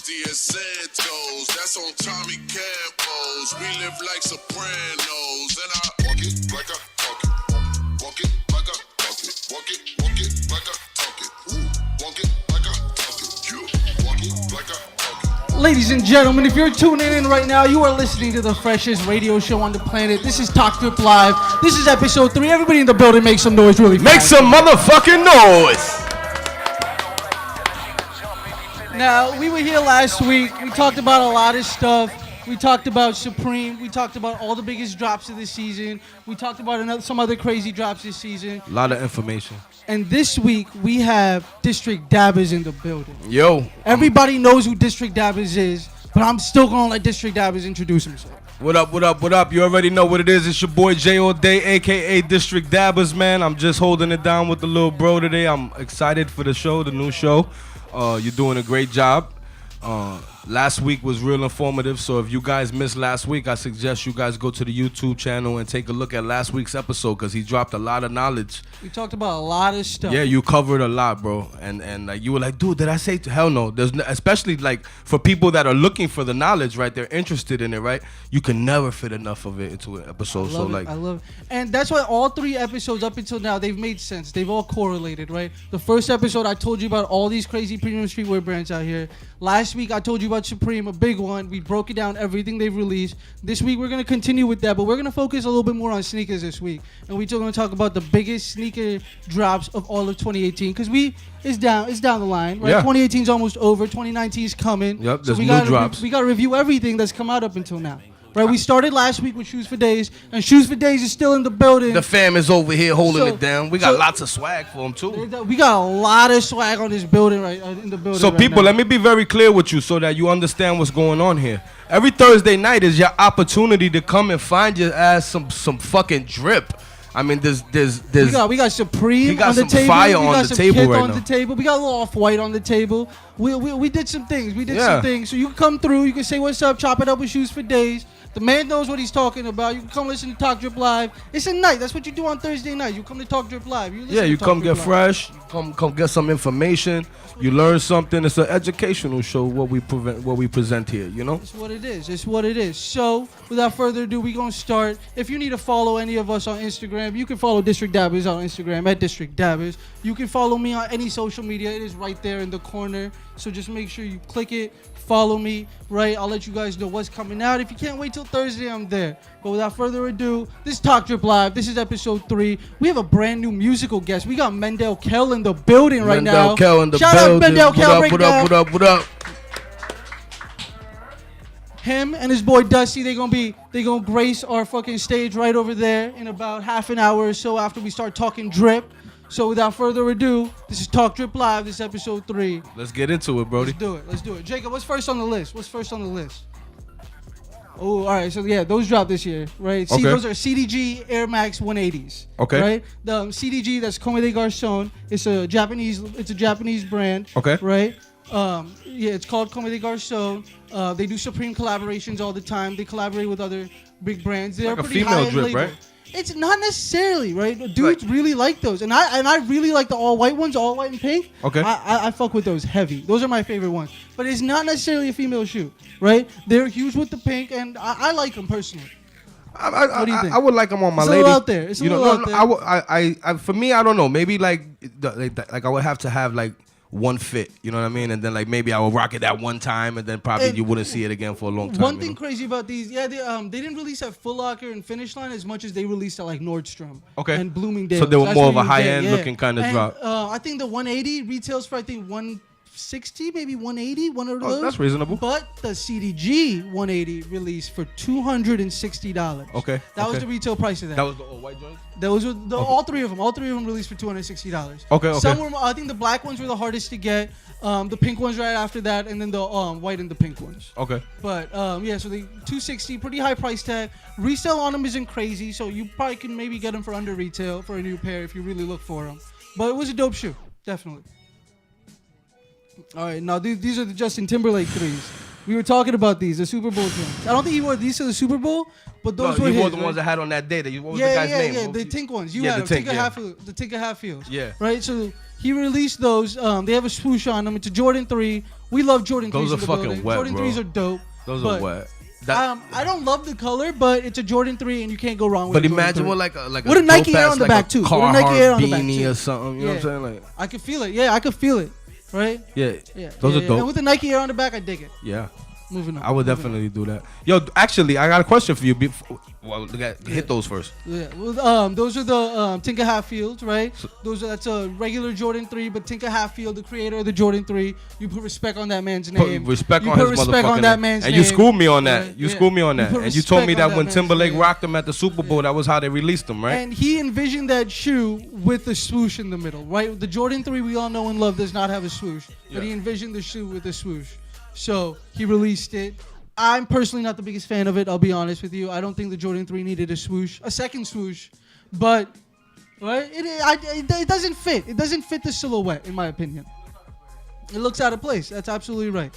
50 and Santos. That's on Tommy Campos. We live like Sopranos. And I walk it like I talk it. Walk it like I talk it. Walk it like I talk it. Walk it like I talk it. Walk it like I talk it. Ladies and gentlemen, if you're tuning in right now, you are listening to the freshest radio show on the planet. This is Talk Drip Live. This is episode 3. Everybody in the building make some noise really fast. Make some motherfucking noise. Now, we were here last week. We talked about a lot of stuff. We talked about Supreme. We talked about all the biggest drops of the season. We talked about some other crazy drops this season. A lot of information. And this week, we have District Dabbers in the building. Yo. Everybody knows who District Dabbers is, but I'm still going to let District Dabbers introduce himself. What up, what up, what up? You already know what it is. It's your boy J All Day, a.k.a. District Dabbers, man. I'm just holding it down with the little bro today. I'm excited for the show, the new show. You're doing a great job. Last week was real informative, so if you guys missed last week, I suggest you guys go to the YouTube channel and take a look at last week's episode because he dropped a lot of knowledge. We talked about a lot of stuff. Yeah, you covered a lot, bro. And like you were like, dude, did I say hell no? There's especially like for people that are looking for the knowledge, right? They're interested in it, right? You can never fit enough of it into an episode. I love it. And that's why all 3 episodes up until now, they've made sense. They've all correlated, right? The first episode, I told you about all these crazy premium streetwear brands out here. Last week, I told you about Supreme, a big one. We broke it down, everything they've released. This week, we're going to continue with that, but we're going to focus a little bit more on sneakers this week. And we're going to talk about the biggest sneaker drops of all of 2018, because it's down the line, right? Yeah. 2018 is almost over. 2019 is coming. Yep, there's new drops. We got to review everything that's come out up until now. Right, we started last week with Shoes for Days, and Shoes for Days is still in the building. The fam is over here holding it down. We got lots of swag for them, too. We got a lot of swag on this building in the building. So, people, let me be very clear with you so that you understand what's going on here. Every Thursday night is your opportunity to come and find your ass some fucking drip. I mean, there's we got Supreme on the table. Fire on the table right now. The table. We got a little Off-White on the table. We did some things. Some things. So you can come through. You can say what's up. Chop it up with Shoes for Days. The man knows what he's talking about. You can come listen to Talk Drip Live. It's a night. That's what you do on Thursday night. You come to Talk Drip Live. You come get fresh. Come get some information. You learn something. It's an educational show. What we present here. You know. It's what it is. It's what it is. So without further ado, we're gonna start. If you need to follow any of us on Instagram, you can follow District Dabbers on Instagram at District Dabbers. You can follow me on any social media. It is right there in the corner. So just make sure you click it. Follow me, right? I'll let you guys know what's coming out. If you can't wait till Thursday, I'm there. But without further ado, this is Talk Drip Live. This is episode 3. We have a brand new musical guest. We got Mendel Kell in the building right now. Mendel Kell in the building. Shout out Mendel Kell right now. What up? Him and his boy Dusty, they gonna grace our fucking stage right over there in about half an hour or so after we start talking drip. So without further ado, this is Talk Drip Live. This is episode 3. Let's get into it, Brody. Let's do it. Jacob, what's first on the list? Oh, all right. So yeah, those dropped this year, right? See, those are CDG Air Max 180s. Okay. Right. The CDG, that's Comme des Garçons. It's a Japanese brand. Okay. Right. It's called Comme des Garçons. They do Supreme collaborations all the time. They collaborate with other big brands. They're like pretty a female high drip, label. right? It's not necessarily, right? Dudes really like those. And I really like the all-white ones, all-white and pink. Okay. I fuck with those heavy. Those are my favorite ones. But it's not necessarily a female shoe, right? They're huge with the pink, and I like them personally. What do you think? I would like them on my lady. It's a little out there. It's a little out there. For me, I don't know. Maybe like I would have to have like one fit, you know what I mean? And then like maybe I will rock it that one time, and then probably you wouldn't see it again for a long time. One thing crazy about these, they didn't release at Foot Locker and Finish Line as much as they released at like Nordstrom and Bloomingdale's. So they were more of a high-end looking kind of drop. I think the 180 retails for 160, maybe 180, one of those. That's reasonable. But the CDG 180 released for $260. Okay. That was the retail price of that. That was the all-white joint? Those were all 3 of them. All 3 of them released for $260. Okay. Some were, I think the black ones were the hardest to get. The pink ones right after that, and then the white and the pink ones. Okay. But so the $260, pretty high price tag. Resale on them isn't crazy, so you probably can maybe get them for under retail for a new pair if you really look for them. But it was a dope shoe, definitely. All right, now these are the Justin Timberlake 3s. We were talking about these, the Super Bowl ones. I don't think he wore these to the Super Bowl, but those were his. He wore the ones I had on that day. What was the guy's name? Yeah, the Tink ones. You had the Tinker Hatfield. The Tinker Hatfields. Yeah. Right. So he released those. They have a swoosh on them. It's a Jordan 3. We love Jordan 3s. Those are in the fucking building. wet, Jordan bro. 3s are dope. Those are wet. I don't love the color, but it's a Jordan 3, and you can't go wrong with But a Jordan imagine 3. with like with a Nike Air dope-ass, on the like back a too. With a Nike Air on the back beanie too. or something. You know what I'm saying? Like, I could feel it. Yeah, I could feel it. Right? yeah, Yeah. those are dope. And with the Nike Air on the back, I dig it. Yeah. Moving on. I would definitely do that. Yo, actually, I got a question for you. Well, hit those first. Yeah, well, those are the Tinker Hatfields, right? That's a regular Jordan 3, but Tinker Hatfield, the creator of the Jordan 3, you put respect on that man's name. Put respect you on put his respect motherfucking on that name. man's and name. you schooled me on that. Right? You schooled me on that. put And you told me respect on that when man's Timberlake name. rocked them at the Super Bowl, that was how they released them, right? And he envisioned that shoe with the swoosh in the middle, right? The Jordan 3 we all know and love does not have a swoosh, but he envisioned the shoe with the swoosh. So he released it. I'm personally not the biggest fan of it. I'll be honest with you. I don't think the Jordan 3 needed a second swoosh, but right, it doesn't fit. It doesn't fit the silhouette, in my opinion. It looks out of place. That's absolutely right.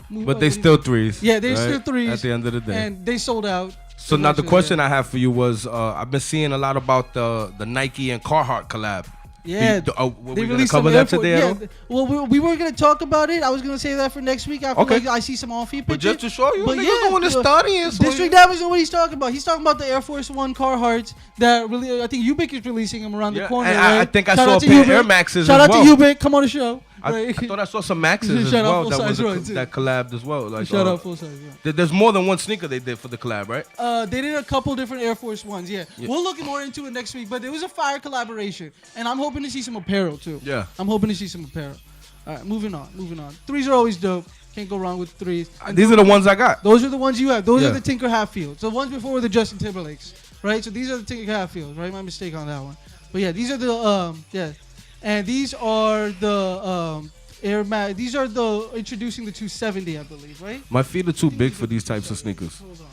But they still threes. Yeah, they're right? still threes. At the end of the day. And they sold out. So now the question I have for you was, I've been seeing a lot about the Nike and Carhartt collab. Yeah, were we gonna released cover some that Air today? Force- Well, we were gonna talk about it. I was gonna say that for next week. After Okay. I see some on-feed But pictures. just to show you, But niggas yeah, going to study and so District Dabbers know what he's talking about. He's talking about the Air Force One Carhartts that really. I think Ubik is releasing them around the corner. and right? I think I Shout saw out a to pair of Ubik. Air Maxes Shout as out well. to Ubik. Come on the show. I Right. thought I saw some Maxes as Shout out well full that size was Roy, too. that collabed as well. Like, Shout out full size. Yeah. There's more than one sneaker they did for the collab, right? They did a couple different Air Force Ones. Yeah, we'll look more into it next week. But it was a fire collaboration, and I'm hoping to see some apparel too. Yeah. I'm hoping to see some apparel. All right, moving on. Threes are always dope. Can't go wrong with threes. And These are the ones I got. those are the ones you have. Those Yeah. are the Tinker Hatfields. The ones before were the Justin Timberlakes, right? So these are the Tinker Hatfields, right? My mistake on that one. But yeah, these are the and these are the Air Max. These are the introducing the 270, I believe, right? My feet are too big for these types of sneakers. Hold on.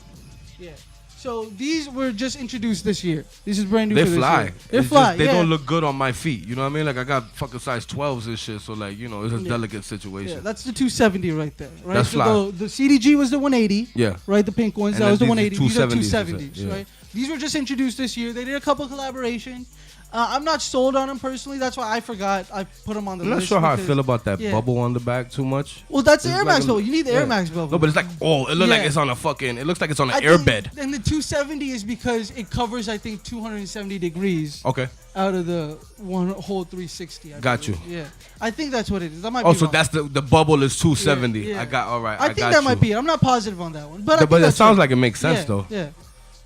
Yeah. So these were just introduced this year. This is brand new. They for this fly. year. They It's fly. just, they yeah. don't look good on my feet. You know what I mean? Like I got fucking size 12s and shit. So like, you know, it's a delicate situation. Yeah, that's the 270 right there. Right. That's so fly. The CDG was the 180. Yeah. Right. The pink ones. And That was the then 180. these are These are 270s, 270s. yeah. Right. These were just introduced this year. They did a couple collaborations. I'm not sold on them personally. That's why I forgot. I put them on the I'm list. not sure how I because- feel about that yeah. bubble on the back too much. Well, that's the It's Air like Max a- though. You need the yeah. Air Max bubble. No, but it's like, it looks like Yeah. it's on a fucking, it looks like it's on an I air think- bed. And the 270 is because it covers, I think, 270 degrees Okay. out of the one whole 360. I Got believe. you. Yeah. I think that's what it is. That might Oh, be so wrong. that's the bubble is 270. Yeah, yeah. I got, all right. I think got that you. might be it. I'm not positive on that one. But I But think it that's sounds right. like it makes sense Yeah, though. Yeah.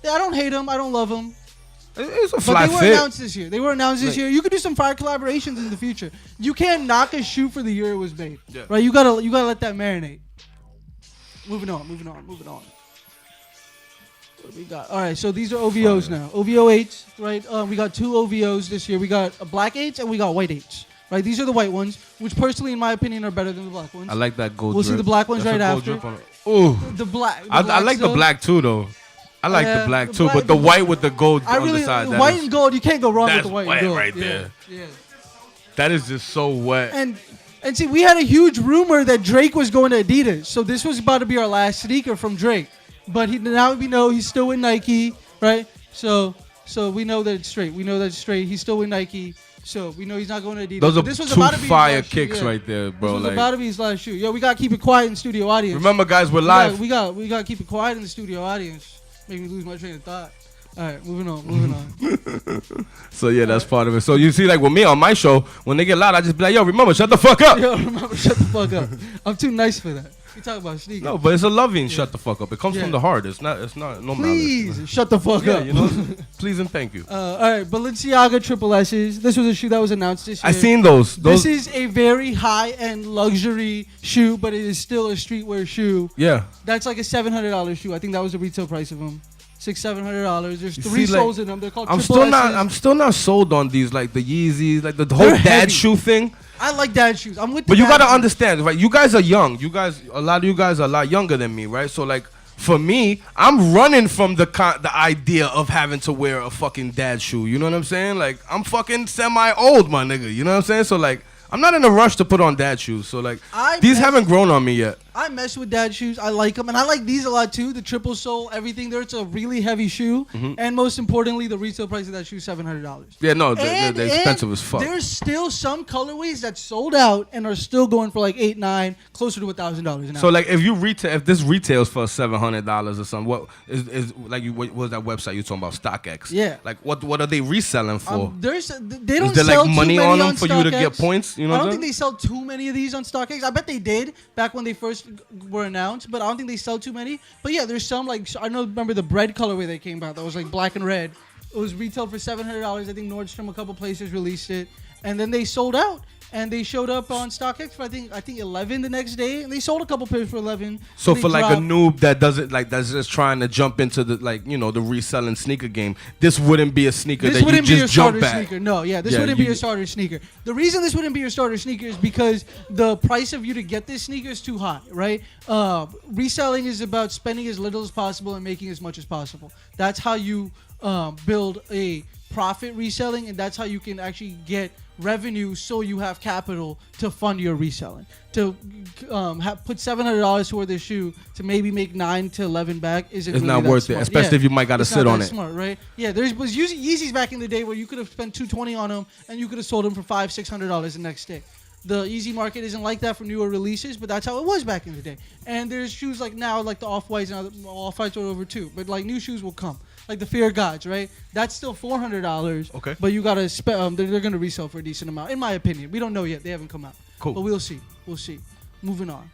Yeah, I don't hate them. I don't love them. It's a But fly they were fit. announced this year. Like- You could do some fire collaborations in the future. You can't knock a shoe for the year it was made. Yeah. Right? You gotta let that marinate. Moving on. What do we got? All right, so these are OVOs now. OVO 8s, right? We got two OVOs this year. We got a black 8s and we got white 8s. Right? These are the white ones, which personally, in my opinion, are better than the black ones. I like that gold We'll drip. see the black ones That's a right gold after. drip on it. Ooh. The black. I like the black too though. I like Yeah, the black the too, black- but the white with the gold I on really the side. that white is- and gold. You can't go wrong with that's the white wet and gold. right Yeah, there. Yeah. That is just so wet. And see, we had a huge rumor that Drake was going to Adidas, so this was about to be our last sneaker from Drake. But now we know he's still with Nike, right? So we know that it's straight. We know that it's straight. He's still with Nike, so we know he's not going to Adidas. Those But are this was two about to be his fire last shoe, kicks yeah. right there, This bro. was Like, about to be his last shoe. Yo, we gotta keep it quiet in the studio audience. remember, guys, we're live. We got to keep it quiet in the studio audience. Make me lose my train of thought. All right, moving on. So yeah, that's part of it. So you see, like with me on my show, when they get loud, I just be like, "Yo, remember, shut the fuck up." Yo, remember, shut the fuck up. I'm too nice for that. We talk about sneakers. No, but it's a loving shut the fuck up. It comes Yeah. from the heart. It's not no malice. Please shut the fuck Yeah, up. you know, please and thank you. All right, Balenciaga Triple S's. This was a shoe that was announced this year. I seen those. This is a very high-end luxury shoe, but it is still a streetwear shoe. Yeah. That's like a $700 shoe. I think that was the retail price of them. $600-700. There's three see, like, soles in them. They're called I'm Triple still not. S's. I'm still not sold on these, like the Yeezys, like the whole They're dad heavy. shoe thing. I like dad shoes. I'm with. But the you dad gotta shoes. understand, right? You guys are young. A lot of you guys are a lot younger than me, right? So like, for me, I'm running from the idea of having to wear a fucking dad shoe. You know what I'm saying? Like, I'm fucking semi-old, my nigga. You know what I'm saying? So like, I'm not in a rush to put on dad shoes. So like, these haven't grown on me yet. I mess with dad shoes. I like them, and I like these a lot too. The triple sole, everything there. It's a really heavy shoe, and most importantly, the retail price of that shoe is $700. Yeah, no, they're expensive as fuck. There's still some colorways that sold out and are still going for like $8, $9, closer to $1,000 an So ounce. like if this retails for $700 or something, what is like what was that website you talking about? StockX. Yeah. Like what are they reselling for? they don't Is there sell like money too on many them on for you to get StockX. points? You know I what don't I'm think they sell too many of these on StockX. I bet they did back when they first were announced, but I don't think they sell too many. But yeah, there's some like remember the bread colorway that came out that was like black and red. It was retailed for $700. I think Nordstrom, a couple places released it, and then they sold out. And they showed up on StockX for I think 11 the next day, and they sold a couple pairs for 11. So They for like dropped- a noob that doesn't like that's just trying to jump into the the reselling sneaker game, this wouldn't be a sneaker This that you wouldn't be your just jump starter at. sneaker. No, yeah, this Yeah, wouldn't be you- your starter sneaker. The reason this wouldn't be your starter sneaker is because the price of you to get this sneaker is too high, right? Reselling is about spending as little as possible and making as much as possible. That's how you build a profit reselling, and that's how you can actually get revenue so you have capital to fund your reselling. To put $700 toward this shoe to maybe make 9 to 11 back isn't It's really not that worth smart. it, especially if you might got to It's sit not on that it. smart, right? Yeah, there was Yeezys back in the day where you could have spent $220 on them and you could have sold them for $500-$600 the next day. The Yeezy market isn't like that for newer releases, but that's how it was back in the day. And there's shoes like now, like the Off-Whites, and Off-Whites are over too. But like new shoes will come, like the Fear Gods, right? That's still $400. Okay. But you gotta spend. They're gonna resell for a decent amount, in my opinion. We don't know yet; they haven't come out. Cool. But we'll see. We'll see. Moving on.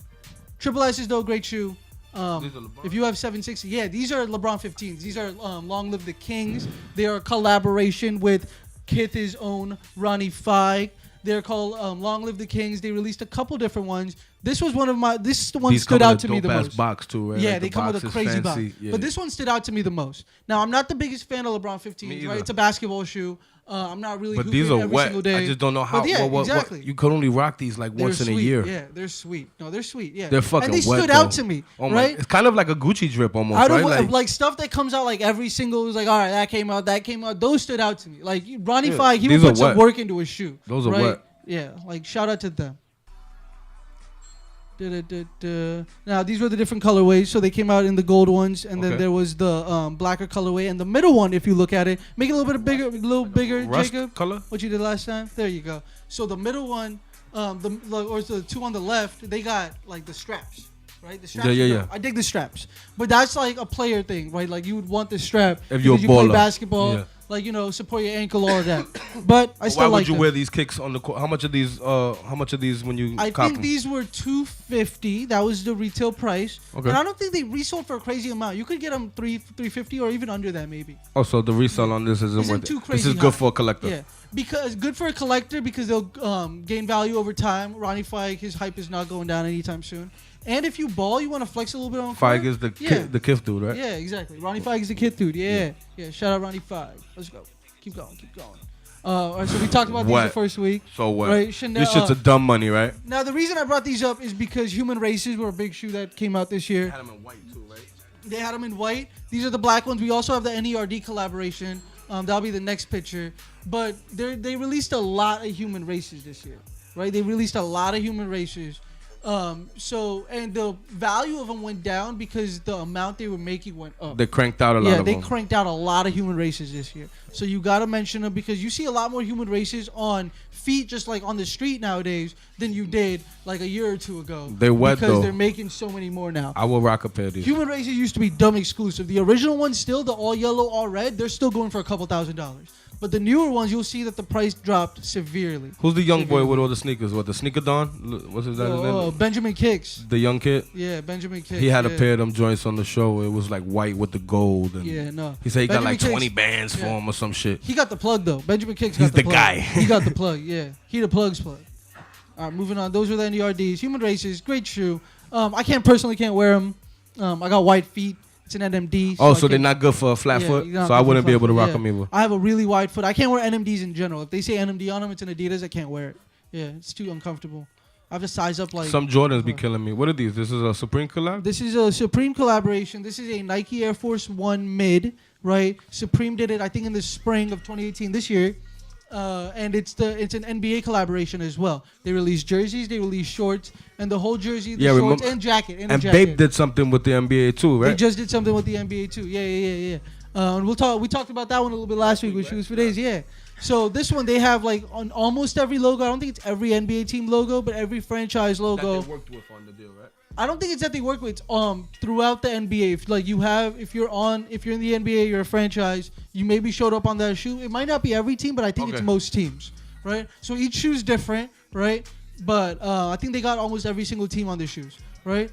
Triple S's though, great shoe. If you have 760, yeah, these are LeBron 15s. These are Long Live the Kings. They are a collaboration with Kith's own Ronnie Feig. They're called Long Live the Kings. They released a couple different ones. This was one of my. This is the one These stood come in out a to me the dope-ass most. box too, right? Yeah, Like, they the come with box a is crazy box. fancy. Yeah. But this one stood out to me the most. Now, I'm not the biggest fan of LeBron 15s, Me right? either. It's a basketball shoe. I'm not really But hooping these are every wet. single day. I just don't know how. But yeah, what, exactly. you could only rock these like They're once in a sweet. year. Yeah, they're sweet. No, they're sweet. Yeah, They're fucking and they wet, stood out though. to me, Oh my! right? It's kind of like a Gucci drip almost, Out right? of like stuff that comes out like every single, it was like, all right, that came out. Those stood out to me. Like Ronnie Yeah, Feig, he these would are put some wet. work into his shoe. Those are right? wet. Yeah, like shout out to them. Now these were the different colorways. So they came out in the gold ones, and then Okay. there was the blacker colorway, and the middle one. If you look at it, make it a little bit bigger, Rust Jacob. color. What you did last time? There you go. So the middle one, the two on the left, they got like the straps, right? The straps. Yeah, are yeah, dope. I dig the straps, but that's like a player thing, right? Like you would want the strap If you're a because you play baller. basketball, Yeah. like support your ankle, all of that. But I still Why would like you them. wear these kicks on the court? How much of these? How much of these when you I cop think them? these were $250. That was the retail price, Okay. and I don't think they resold for a crazy amount. You could get them $350 or even under that, maybe. Oh, so the resale on this isn't Isn't worth too it. This crazy is good high. for a collector. Yeah, because good for a collector because they'll gain value over time. Ronnie Feig, his hype is not going down anytime soon. And if you ball, you want to flex a little bit on court. Feig is the Yeah. the Kith dude, right? Yeah, exactly. Ronnie Feig is the kid dude. Yeah. Shout out Ronnie Feig. Let's go. Keep going. All right, so we talked about these Wet. the first week. So what? Right, Chanel, This shit's a dumb money, right? Now, the reason I brought these up is because Human Races were a big shoe that came out this year. Had them in white too, right? They had them in white. These are the black ones. We also have the NERD collaboration. That'll be the next picture. But they released a lot of Human Races this year, right? They released a lot of Human Races. And the value of them went down because the amount they were making went up. They cranked out a lot Yeah, of they them. cranked out a lot of Human Races this year. So you got to mention them because you see a lot more Human Races on feet, just like on the street nowadays, than you did like a year or two ago. They're wet, because though. they're making so many more now. I will rock a pair of these. Human Races used to be dumb exclusive. The original ones still, the all yellow, all red, they're still going for a couple $1,000s. But the newer ones, you'll see that the price dropped severely. Who's the young boy with all the sneakers? What, the Sneaker Don? What's his name? Benjamin Kicks. The young kid? Yeah, Benjamin Kicks. He had a yeah. pair of them joints on the show. It was like white with the gold. And Yeah, no. he said he got Benjamin like Kicks- 20 bands for yeah. him or some shit. He got the plug though. Benjamin Kicks He's got the the plug. guy. He got the plug. Yeah, he the plug's plug. All right, moving on. Those were the NERDs. Human Races, great shoe. I personally can't wear them. I got white feet. It's an NMD. Oh, I so they're can't- not good for a flat yeah, foot? you're not So I good for wouldn't be flat able to foot, rock yeah. them either. I have a really wide foot. I can't wear NMDs in general. If they say NMD on them, it's an Adidas. I can't wear it. Yeah, it's too uncomfortable. I have to size up like. Some Jordans be killing me. What are these? This is a Supreme collab? This is a Supreme collaboration. This is a Nike Air Force One mid, right? Supreme did it, I think, in the spring of 2018 this year. and it's an NBA collaboration as well. They release jerseys, they release shorts, and the whole jersey, the shorts, and jacket. And Bape did something with the NBA too, right? They just did something with the NBA too. Yeah. And we talked about that one a little bit last week with Shoes for Days. Yeah. So this one they have like on almost every logo. I don't think it's every NBA team logo, but every franchise logo. That they worked with on the deal, right? I don't think it's that they work with. It's throughout the NBA. If you're in the NBA, you're a franchise. You maybe showed up on that shoe. It might not be every team, but I think it's most teams, right? So each shoe's different, right? But I think they got almost every single team on their shoes, right?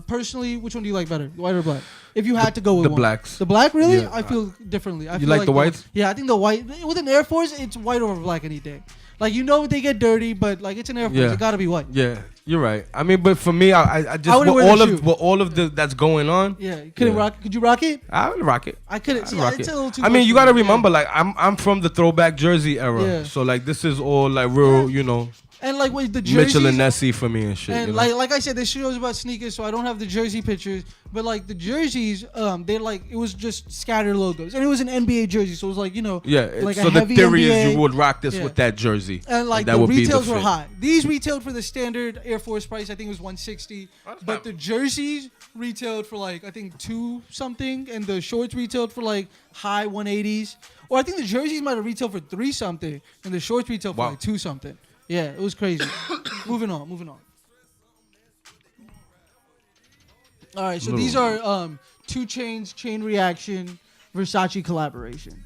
Personally, which one do you like better, white or black? If you had to go with the one. blacks. The black, really? Yeah. I feel differently. I you feel like the whites? Yeah, I think the white with an Air Force, it's white over black any day. Like they get dirty, but like it's an Air Force, it gotta be white. Yeah, you're right. I mean, but for me, I just with all of the that's going on. Yeah, could you rock it? I would rock it. I couldn't. I'd rock it's it. a little too. I mean, you gotta remember, like I'm from the throwback jersey era, Yeah. so like this is all like real, you know. And like with the jerseys, Mitchell and Nessie for me and shit. And you know? like I said, this show is about sneakers, so I don't have the jersey pictures. But like the jerseys, they like it was just scattered logos, and it was an NBA jersey, so it was like like so a the heavy theory NBA, is you would rock this with that jersey, and like that the would be retails the were fit. high. These retailed for the standard Air Force price, I think it was $160, but the jerseys retailed for like I think $2 something, and the shorts retailed for like high 180s, or I think the jerseys might have retailed for $3 something, and the shorts retailed for like $2 something. Yeah, it was crazy. Moving on. All right, so these are 2 Chainz Chain Reaction Versace collaboration,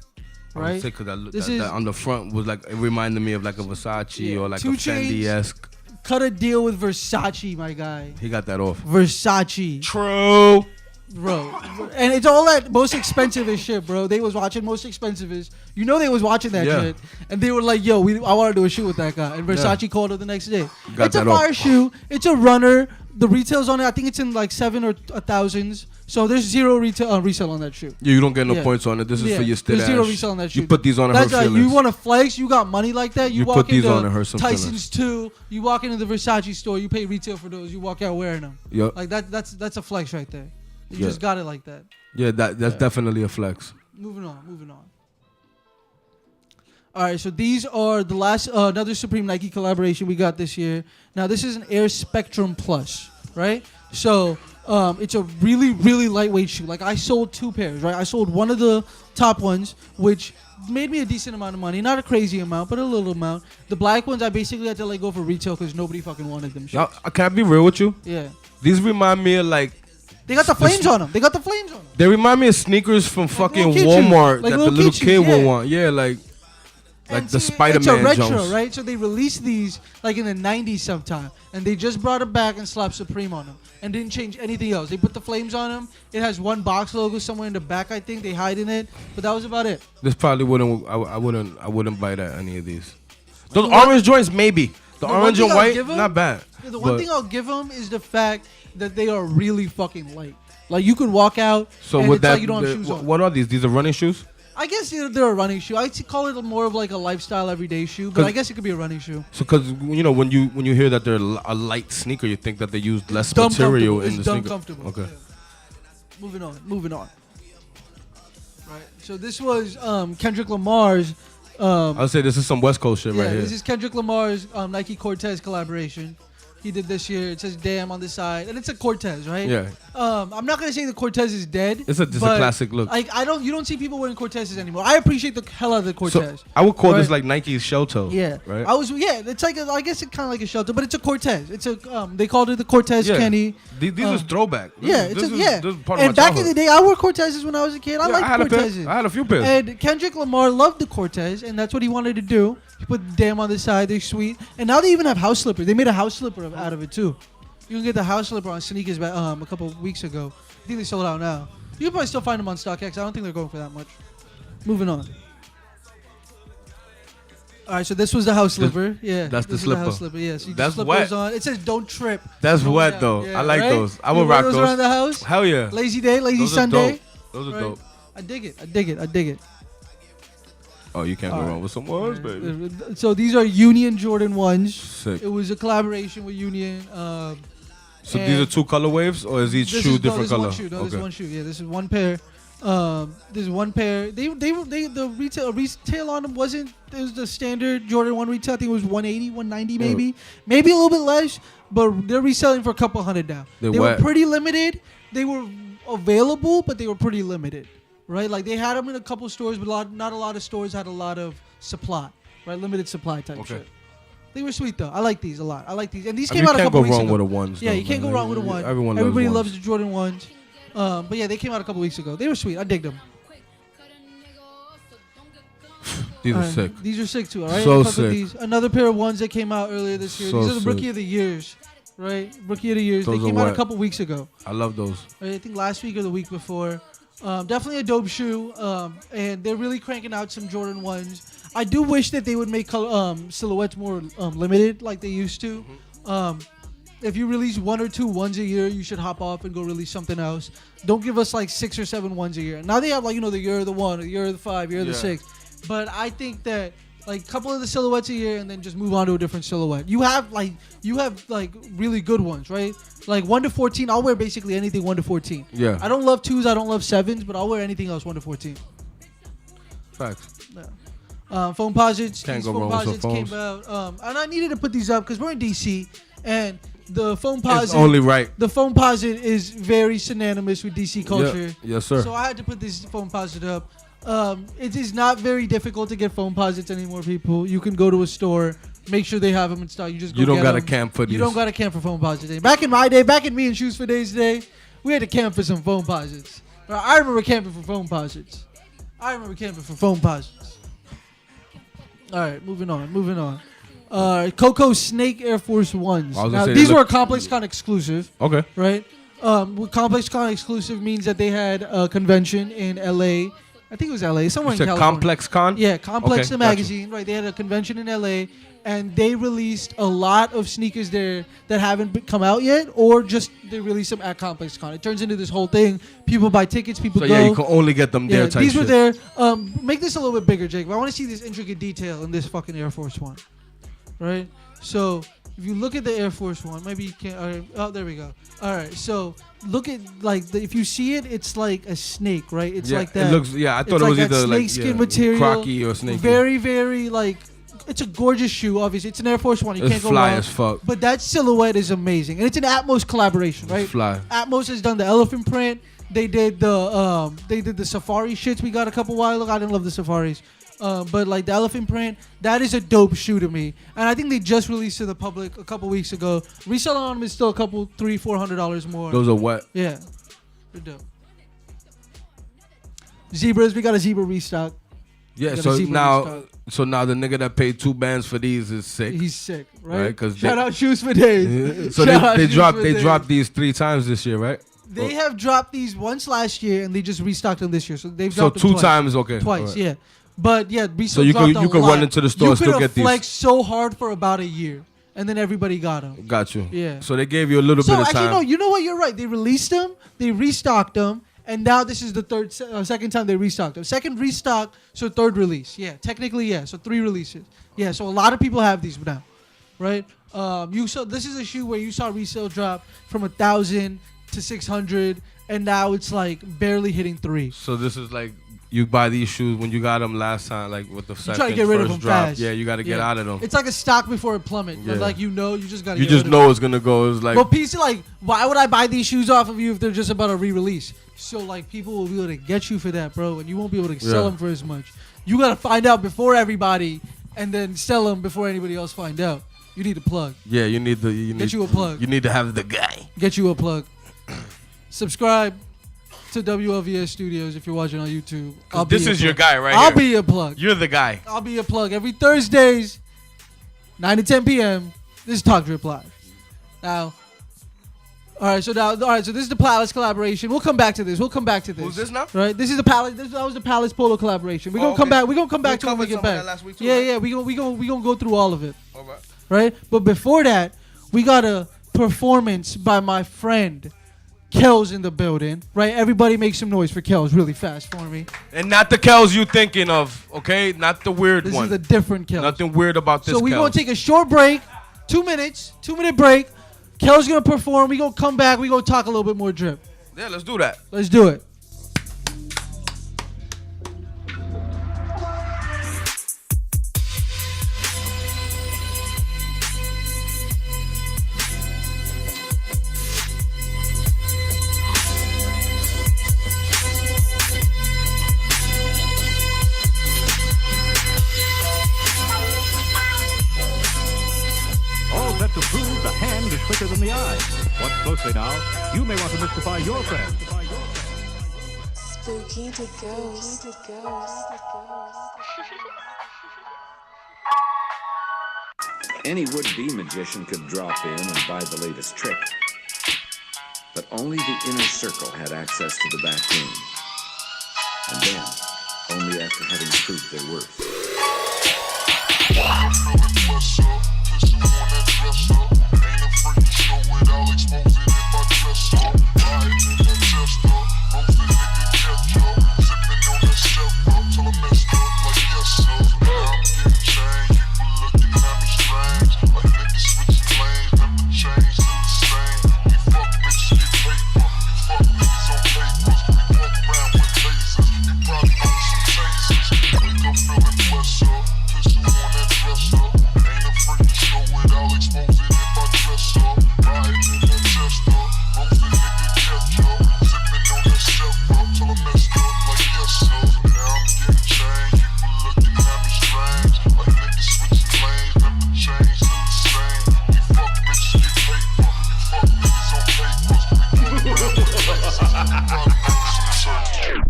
right? Because that on the front was like it reminded me of like a Versace or like a Fendi-esque. Cut a deal with Versace, my guy. He got that off. Versace. True. Bro, and it's all that most expensive as shit, bro. They was watching most expensive as, they was watching that shit, and they were like, "Yo, I want to do a shoe with that guy." And Versace called her the next day. It's a fire shoe. It's a runner. The retails on it, I think it's in like 7 or thousands. So there's zero resale on that shoe. Yeah, you don't get no points on it. This is for your still There's zero resale on that shoe. You put these on her feelings. You want to flex? You got money like that? You walk put these into on her some Tyson's 2. You walk into the Versace store. You pay retail for those. You walk out wearing them. Yep. Like that's a flex right there. You just got it like that. Yeah, that's definitely a flex. Moving on. All right, so these are the last another Supreme Nike collaboration we got this year. Now this is an Air Spectrum Plus, right? So it's a really, really lightweight shoe. Like I sold 2 pairs, right? I sold one of the top ones, which made me a decent amount of money. Not a crazy amount, but a little amount. The black ones, I basically had to let go for retail because nobody fucking wanted them. Can I be real with you? Yeah. These remind me of like... They got the flames on them. They remind me of sneakers from fucking little Walmart like that the little kid shoes, would want. Yeah, like the Spider-Man It's a retro, Jones. right? So they released these like in the 90s sometime, and they just brought it back and slapped Supreme on them, and didn't change anything else. They put the flames on them. It has one box logo somewhere in the back, I think. They hide in it, but that was about it. This probably wouldn't. I wouldn't buy that any of these. Those orange joints, maybe. The orange and white, not bad. Yeah, the one thing I'll give them is the fact that they are really fucking light. Like you could walk out. So and with it's that, like you don't have shoes on. What are these? These are running shoes. I guess they're a running shoe. I call it more of like a lifestyle everyday shoe, but I guess it could be a running shoe. So, because when you hear that they're a light sneaker, you think that they use less material in the sneaker. It's comfortable. Okay. Yeah. Moving on. Right. So this was Kendrick Lamar's. I'll say this is some West Coast shit right here. This is Kendrick Lamar's Nike Cortez collaboration. He did this year. It says "Damn" on the side, and it's a Cortez, right? Yeah. I'm not gonna say the Cortez is dead. It's just a classic look. Like you don't see people wearing Cortezes anymore. I appreciate the hell out of the Cortez. So I would call this like Nike's shell toe. Yeah. Right. It's like I guess it's kind of like a shelter, but it's a Cortez. It's a they called it the Cortez Kenny. These are throwback. This is part of my and back childhood. in the day, I wore Cortezes when I was a kid. I liked Cortezes. I had a few pairs. And Kendrick Lamar loved the Cortez, and that's what he wanted to do. He put "Damn" on the side. They're sweet, and now they even have house slippers. They made a house slipper out of it too. You can get the house slipper on sneakers a couple of weeks ago. I think they sold out now. You can probably still find them on StockX. I don't think they're going for that much. Moving on. All right, so this was the house slipper. Yeah, that's the this slipper. Was the house slipper. Yeah, so you that's slip wet. those on. It says "Don't trip." That's wet though. Yeah, I like right? those. I would rock those. Around the house. Hell yeah. Lazy day, lazy those Sunday. Are dope. Those are dope. I dig it. Oh, you can't go wrong with some ones, baby. So these are Union Jordan 1s. Sick. It was a collaboration with Union. So these are 2 color waves, or is each shoe different color? This is one shoe. Yeah, this is one pair. There's one pair. The retail on them wasn't. It was the standard Jordan 1 retail. I think it was 180, 190 maybe. Maybe a little bit less, but they're reselling for a couple hundred now. They were pretty limited. They were available, but they were pretty limited, right? Like they had them in a couple stores, but not a lot of stores had a lot of supply, right? Limited supply type shit. They were sweet though. I like these a lot. I like these, and these came out a couple weeks ago. You can't go wrong with the ones. Yeah, you can't go wrong with the one. Everybody loves the Jordan 1s. But yeah, they came out a couple weeks ago. They were sweet. I dig them. These are sick. These are sick too. All right. So sick. These. Another pair of ones that came out earlier this year. These are the Rookie of the Years, right? Rookie of the Years. They came out a couple weeks ago. I love those. Right? I think last week or the week before. Definitely a dope shoe. And they're really cranking out some Jordan 1s. I do wish that they would make silhouettes more limited like they used to. If you release 1 or 2 ones a year, you should hop off and go release something else. Don't give us like 6 or 7 ones a year. Now they have like, the year of the 1, the year of the 5, year of the 6. But I think that like a couple of the silhouettes a year and then just move on to a different silhouette. You have really good ones, right? Like 1 to 14, I'll wear basically anything 1 to 14. Yeah. I don't love 2s, I don't love 7s, but I'll wear anything else 1 to 14. Facts. Yeah. Foam posits. Can't These go foam wrong with posits some came foams. out, and I needed to put these up because we're in DC, and the foam posit. It's only right. The foam posit is very synonymous with DC culture. Yeah. Yes, sir. So I had to put this foam posit up. It is not very difficult to get foam posits anymore, people. You can go to a store, make sure they have them in stock. You just go you don't got to camp for these. You don't got to camp for foam posits. Back in my day, back in me and Shoes for Days day, we had to camp for some foam posits. I remember camping for foam posits. All right, moving on. Coco Snake Air Force Ones. Now, these were ComplexCon exclusive. Okay. Right? ComplexCon exclusive means that they had a convention in LA. I think it was LA, somewhere in California. ComplexCon? Yeah, Complex the magazine. Right, they had a convention in LA, and they released a lot of sneakers there that haven't come out yet, or just they released them at ComplexCon. It turns into this whole thing. People buy tickets, people go. So yeah, you can only get them there. These were there. Make this a little bit bigger, Jake. But I want to see this intricate detail in this fucking Air Force One. Right? So if you look at the Air Force One, maybe you can't. All right, oh, there we go. All right, so look at if you see it, it's like a snake, right? It's like that. It looks. Yeah, I thought it was either snake skin material, crocky or snake. Very, very like. It's a gorgeous shoe. Obviously, it's an Air Force One. You can't go wrong. It's fly as fuck. But that silhouette is amazing, and it's an Atmos collaboration, right? It's fly. Atmos has done the elephant print. They did the safari shits we got a couple while ago. I didn't love the safaris. But like the elephant print, that is a dope shoe to me, and I think they just released to the public a couple weeks ago. Reselling on them is still a couple $300-$400 more. Those are wet. Yeah, they're dope. Zebras, we got a zebra restock. Yeah, so now the nigga that paid $2 for these is sick. He's sick, right? Cause shout out Shoes for Days. Yeah. So they dropped these 3 times this year, right? They have dropped these once last year, and they just restocked them this year. So they've dropped them 2 times, okay. Twice, right. yeah. But yeah, so you could run into the store and still get these. You could have flexed so hard for about a year, and then everybody got them. Got you. Yeah. So they gave you a little bit of time. So actually, no. You know what? You're right. They released them. They restocked them, and now this is the second time they restocked them. Second restock, so third release. Yeah, technically, yeah. So 3 releases. Yeah. So a lot of people have these now, right? This is a shoe where you saw resale drop from 1,000 to 600, and now it's like barely hitting 3. So this is like. You buy these shoes when you got them last time, like with the second, try to get rid of first them drop. fast. Yeah, you got to get out of them. It's like a stock before it plummet. Yeah. But like you just got to. You just know it's gonna go. It's like. But PC, like, why would I buy these shoes off of you if they're just about to re-release? So like, people will be able to get you for that, bro, and you won't be able to sell them for as much. You gotta find out before everybody, and then sell them before anybody else find out. You need a plug. Yeah, you need get you a plug. You need to have the guy. Get you a plug. Subscribe to WLVS Studios if you're watching on YouTube. This is your guy right I'll here. be a plug. You're the guy. I'll be a plug every Thursdays, 9 to 10 p.m. This is Talk Drip Live. Now, all right. So this is the Palace collaboration. We'll come back to this. Who's this now? Right. This is the Palace. That was the Palace Polo collaboration. We're gonna come back. We're gonna come back to it when we get back. Last week too, yeah, right? yeah. We gonna go through all of it. All right. Right. But before that, we got a performance by my friend. Kel's in the building, right? Everybody make some noise for Kel's really fast for me. And not the Kel's you thinking of, okay? Not the weird this one. This is a different Kel's. Nothing weird about this. So we're going to take a short break, 2 minutes, 2-minute break. Kel's going to perform. We're going to come back. We're going to talk a little bit more drip. Yeah, let's do that. Let's do it. quicker than the eye. Watch closely now. You may want to mystify your friend. Spooky to ghost. Any would-be magician could drop in and buy the latest trick. But only the inner circle had access to the back room. And then, only after having proved their worth.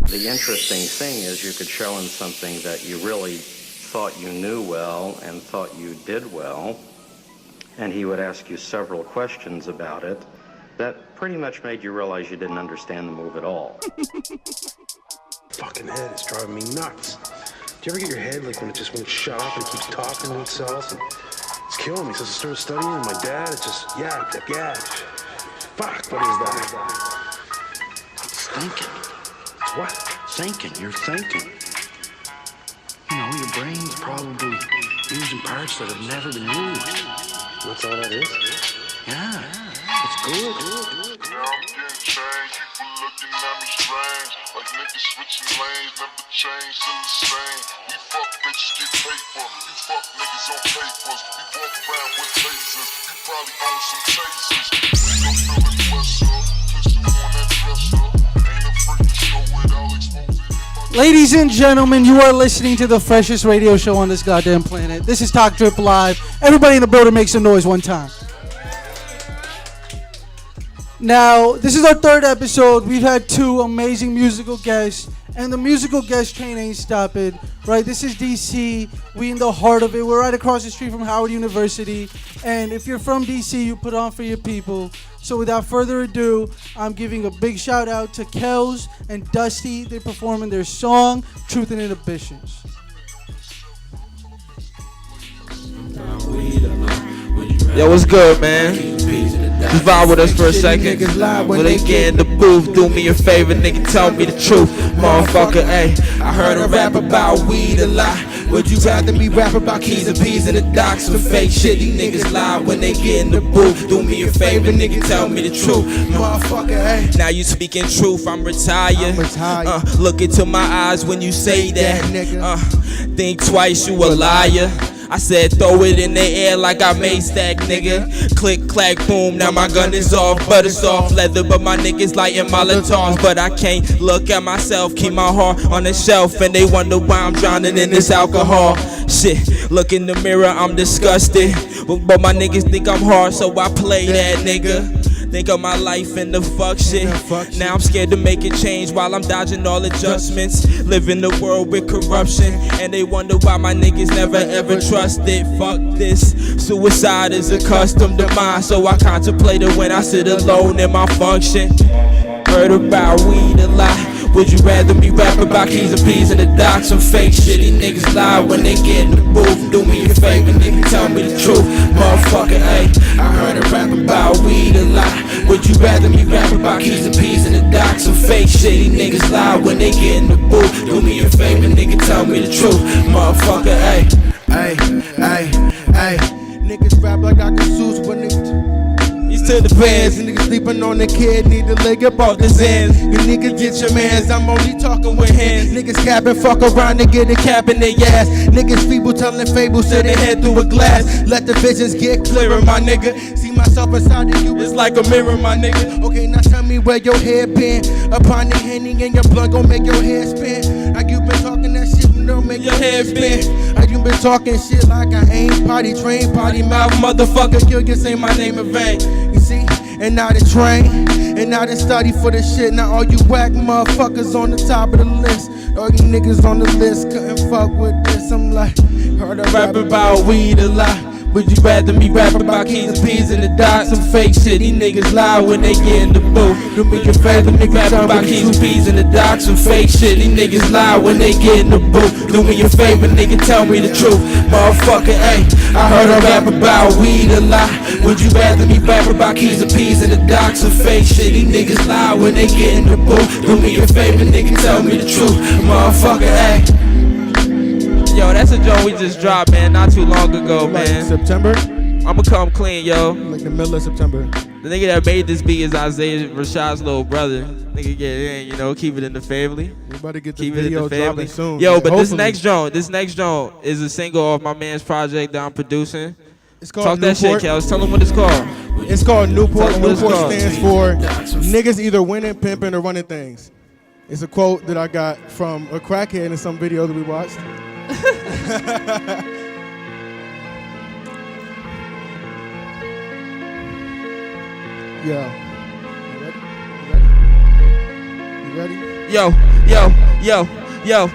The interesting thing is you could show him something that you really thought you knew well and thought you did well, and he would ask you several questions about it that pretty much made you realize you didn't understand the move at all. Fucking head is driving me nuts. Do you ever get your head like when it just won't shut up and keeps talking to itself? And it's killing me. So I started studying, and my dad, it's just, yeah. Fuck, what is that? It's thinking. It's what? Thinking. You're thinking. You know, your brain's probably using parts that have never been used. That's all that is? Yeah. It's good. Now I'm getting changed, people looking at me strange. Like niggas switching lanes, never change, still the same. We fuck bitches, get paper. You fuck niggas on papers. We walk around with lasers. You probably own some tasers. We gon' feel it pressure. Pistol on that dresser. Ain't afraid to show it, I'll expose it. Ladies and gentlemen, you are listening to the freshest radio show on this goddamn planet. This is Talk Drip Live. Everybody in the building make some noise one time. Now, this is our third episode. We've had two amazing musical guests, and the musical guest train ain't stopping, right? This is DC. We in the heart of it. We're right across the street from Howard University, and if you're from DC, you put on for your people. So without further ado, I'm giving a big shout out to Kels and Dusty. They're performing their song, Truth and Inhibitions. Yo, what's good, man? Just vibe with us for a second. When they get in the booth, do me a favor, nigga, tell me the truth. Motherfucker, ayy, I heard a rap about weed a lot. Would you rather me rap about keys and peas in the docks? Some fake shit, these niggas lie when they get in the booth. Do me a favor, nigga, tell me the truth. Motherfucker, ayy. Now you speaking truth, I'm retired. Look into my eyes when you say that. Think twice, you a liar. I said throw it in the air like I made stack, nigga. Click, clack, boom, now my gun is off. But it's off leather, but my niggas lighting Molotovs. But I can't look at myself, keep my heart on the shelf. And they wonder why I'm drowning in this alcohol. Shit, look in the mirror, I'm disgusted. But my niggas think I'm hard, so I play that, nigga. Think of my life and the fuck shit. Now I'm scared to make a change while I'm dodging all adjustments. Live in the world with corruption, and they wonder why my niggas never ever trusted. Fuck this, suicide is a custom to mine, so I contemplate it when I sit alone in my function. Heard about weed a lot. Would you rather me rap about keys and peas in the dock? Some fake shit, these niggas lie when they get in the booth. Do me a favor, nigga, tell me the truth. Motherfucker, ayy, I heard a rap about weed a lot. Would you rather me rap about keys and peas in the dock? Some fake shit, these niggas lie when they get in the booth. Do me a favor, nigga, tell me the truth. Motherfucker, ayy. Niggas rap like Dr. Seuss, but niggas To the fans, niggas sleeping on the kid, need to leg up off the ends. You niggas get your mans, I'm only talking with hands. Niggas capping, fuck around and get a cap in their ass. Niggas feeble telling fables to their head through a glass. Let the visions get clearer, my nigga. See myself inside of you, it's like a mirror, my nigga. Okay, now tell me where your head been. Upon the Henny and your blood gon' make your head spin. Like you been talking that shit, don't make your head spin. Are you You been talking shit like I ain't potty trained, potty mouth motherfucker. Kill, just say my name in vain. You see, and now they train, and now they study for this shit. Now all you whack motherfuckers on the top of the list. All you niggas on the list couldn't fuck with this. I'm like, heard a rap about weed a lot. Would you rather me rap about keys and peas in the dock? Some fake shit, these niggas lie when they get in the booth. Do me your favor, me rap about keys and peas in the dock. Some fake shit, these niggas lie when they get in the booth. Do me your favor, nigga, tell me the truth. Motherfucker, ayy, I heard I rap about weed a lot. Would you rather me rap about keys and peas in the dock? Some fake shit, these niggas lie when they get in the booth. Do me your favor, nigga, tell me the truth. Motherfucker, ayy. Yo, that's a joint we just dropped, man, not too long ago, man. September? I'ma come clean, yo. Like the middle of September. The nigga that made this beat is Isaiah Rashad's little brother. Nigga get in, you know, keep it in the family. We about to get the Keep it in video the family. dropping soon. Yo, man. but Hopefully. this next joint is a single off my man's project that I'm producing. It's called Talk that shit, Newport. Kels. Tell them what it's called. It's called Newport. Tell 'em what it's Newport called. stands for niggas either winning, pimping, or running things. It's a quote that I got from a crackhead in some video that we watched. Yeah. You ready? Yo, yo, yo, yo.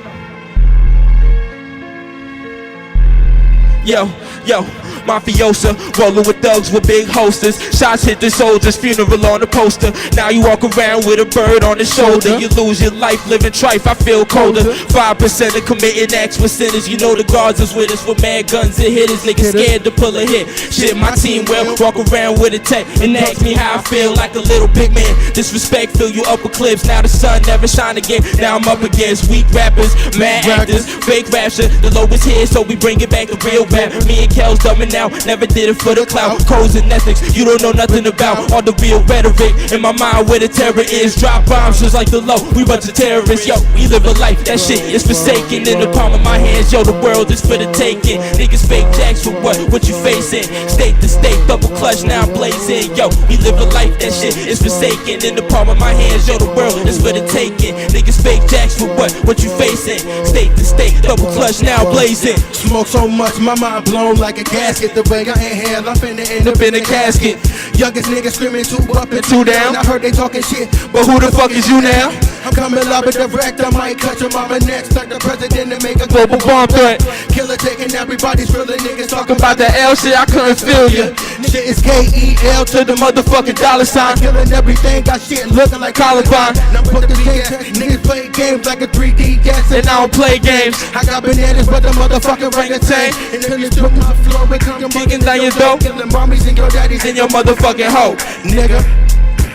Yo, yo, mafiosa, rolling with thugs with big holsters. Shots hit the soldiers, funeral on the poster. Now you walk around with a bird on the shoulder. You lose your life living trife, I feel colder. 5% of committing acts with sinners. You know the guards is with us with mad guns and hitters. Niggas scared to pull a hit. Shit, my team will walk around with a tech and ask me how I feel like a little big man. Disrespect fill you up with clips. Now the sun never shine again. Now I'm up against weak rappers, mad actors, fake rapture. The low is here, so we bring it back to real rap. Me and Kels dumbing out, never did it for the clout. Codes and ethics, you don't know nothing about. All the real rhetoric in my mind where the terror is. Drop bombs just like the low, we bunch of terrorists. Yo, we live a life, that shit is forsaken. In the palm of my hands, yo, the world is for the taking. Niggas fake jacks for what you facing? State to state, double clutch, now I'm blazing. Yo, we live a life, that shit is forsaken. In the palm of my hands, yo, the world is for the taking. Niggas fake jacks for what you facing? State to state, double clutch, now blazing. Smoke so much, my mind blown like a gasket. The way I inhale, I'm finna end up in a casket. Youngest nigga screaming 2 up and 2 down. I heard they talking shit, but who the fuck is you now? I'm coming live and direct, I might cut your mama next. Like the president to make a global bomb threat. Killer taking everybody's feeling. Niggas talking about the L shit, I couldn't feel you. Shit is K-E-L to the motherfucking dollar sign. Killing everything, got shit looking like Columbine. Now put the niggas play games like a 3D gas. And I don't play games. I got bananas, but the motherfucking orangutan. And then it's took my floor and come kicking down your door. Killing mommies and your daddies and your motherfucking hoe, nigga.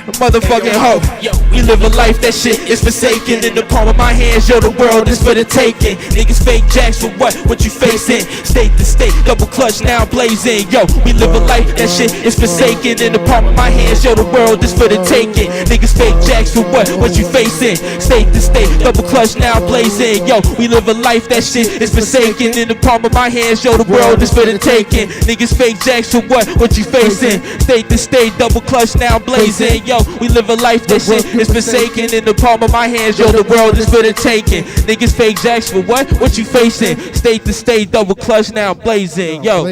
Motherfucking hoe. Yo, we live a life, that shit is forsaken. In the palm of my hands, yo, the world is for the taking. Niggas fake jacks for what you facing? State to state, double clutch, now blazing. Yo, we live a life, that shit is forsaken. In the palm of my hands, yo, the world is for the taking. Niggas fake jacks for what you facing? State to state, double clutch, now blazing. Yo, we live a life, that shit is forsaken. In the palm of my hands, yo, the world is for the taking. Niggas fake jacks for what you facing? State to state, double clutch, now blazing. Yo, we live a life, that shit is forsaken. In the palm of my hands, yo, the world is for the taking. Niggas fake jacks for what you facing? State to state, double clutch, now blazing. Yo,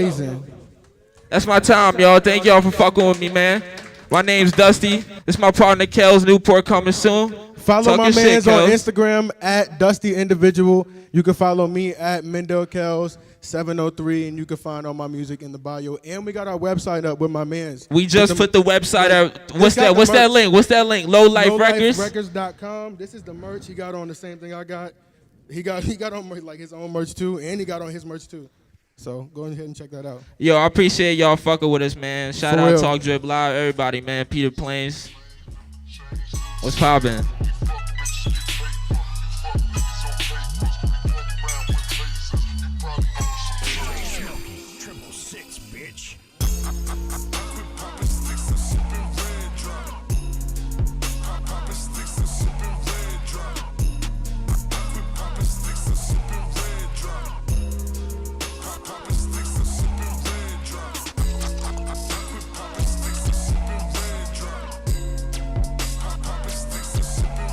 that's my time, y'all. Thank y'all for fucking with me, man. My name's Dusty. This my partner Kels. Newport coming soon. Follow my mans on Instagram at Dusty Individual. You can follow me at Mendel Kels 703, and you can find all my music in the bio. And we got our website up with my mans. We just put the website up. What's that? What's that link? What's that link? Low Life Records. LowLifeRecords.com. This is the merch. He got on the same thing I got. He got on like his own merch too, and he got on his merch too. So go ahead and check that out. Yo, I appreciate y'all fucking with us, man. Shout For out real. Talk Drip Live, everybody, man. Peter Plains. What's poppin'? Sipping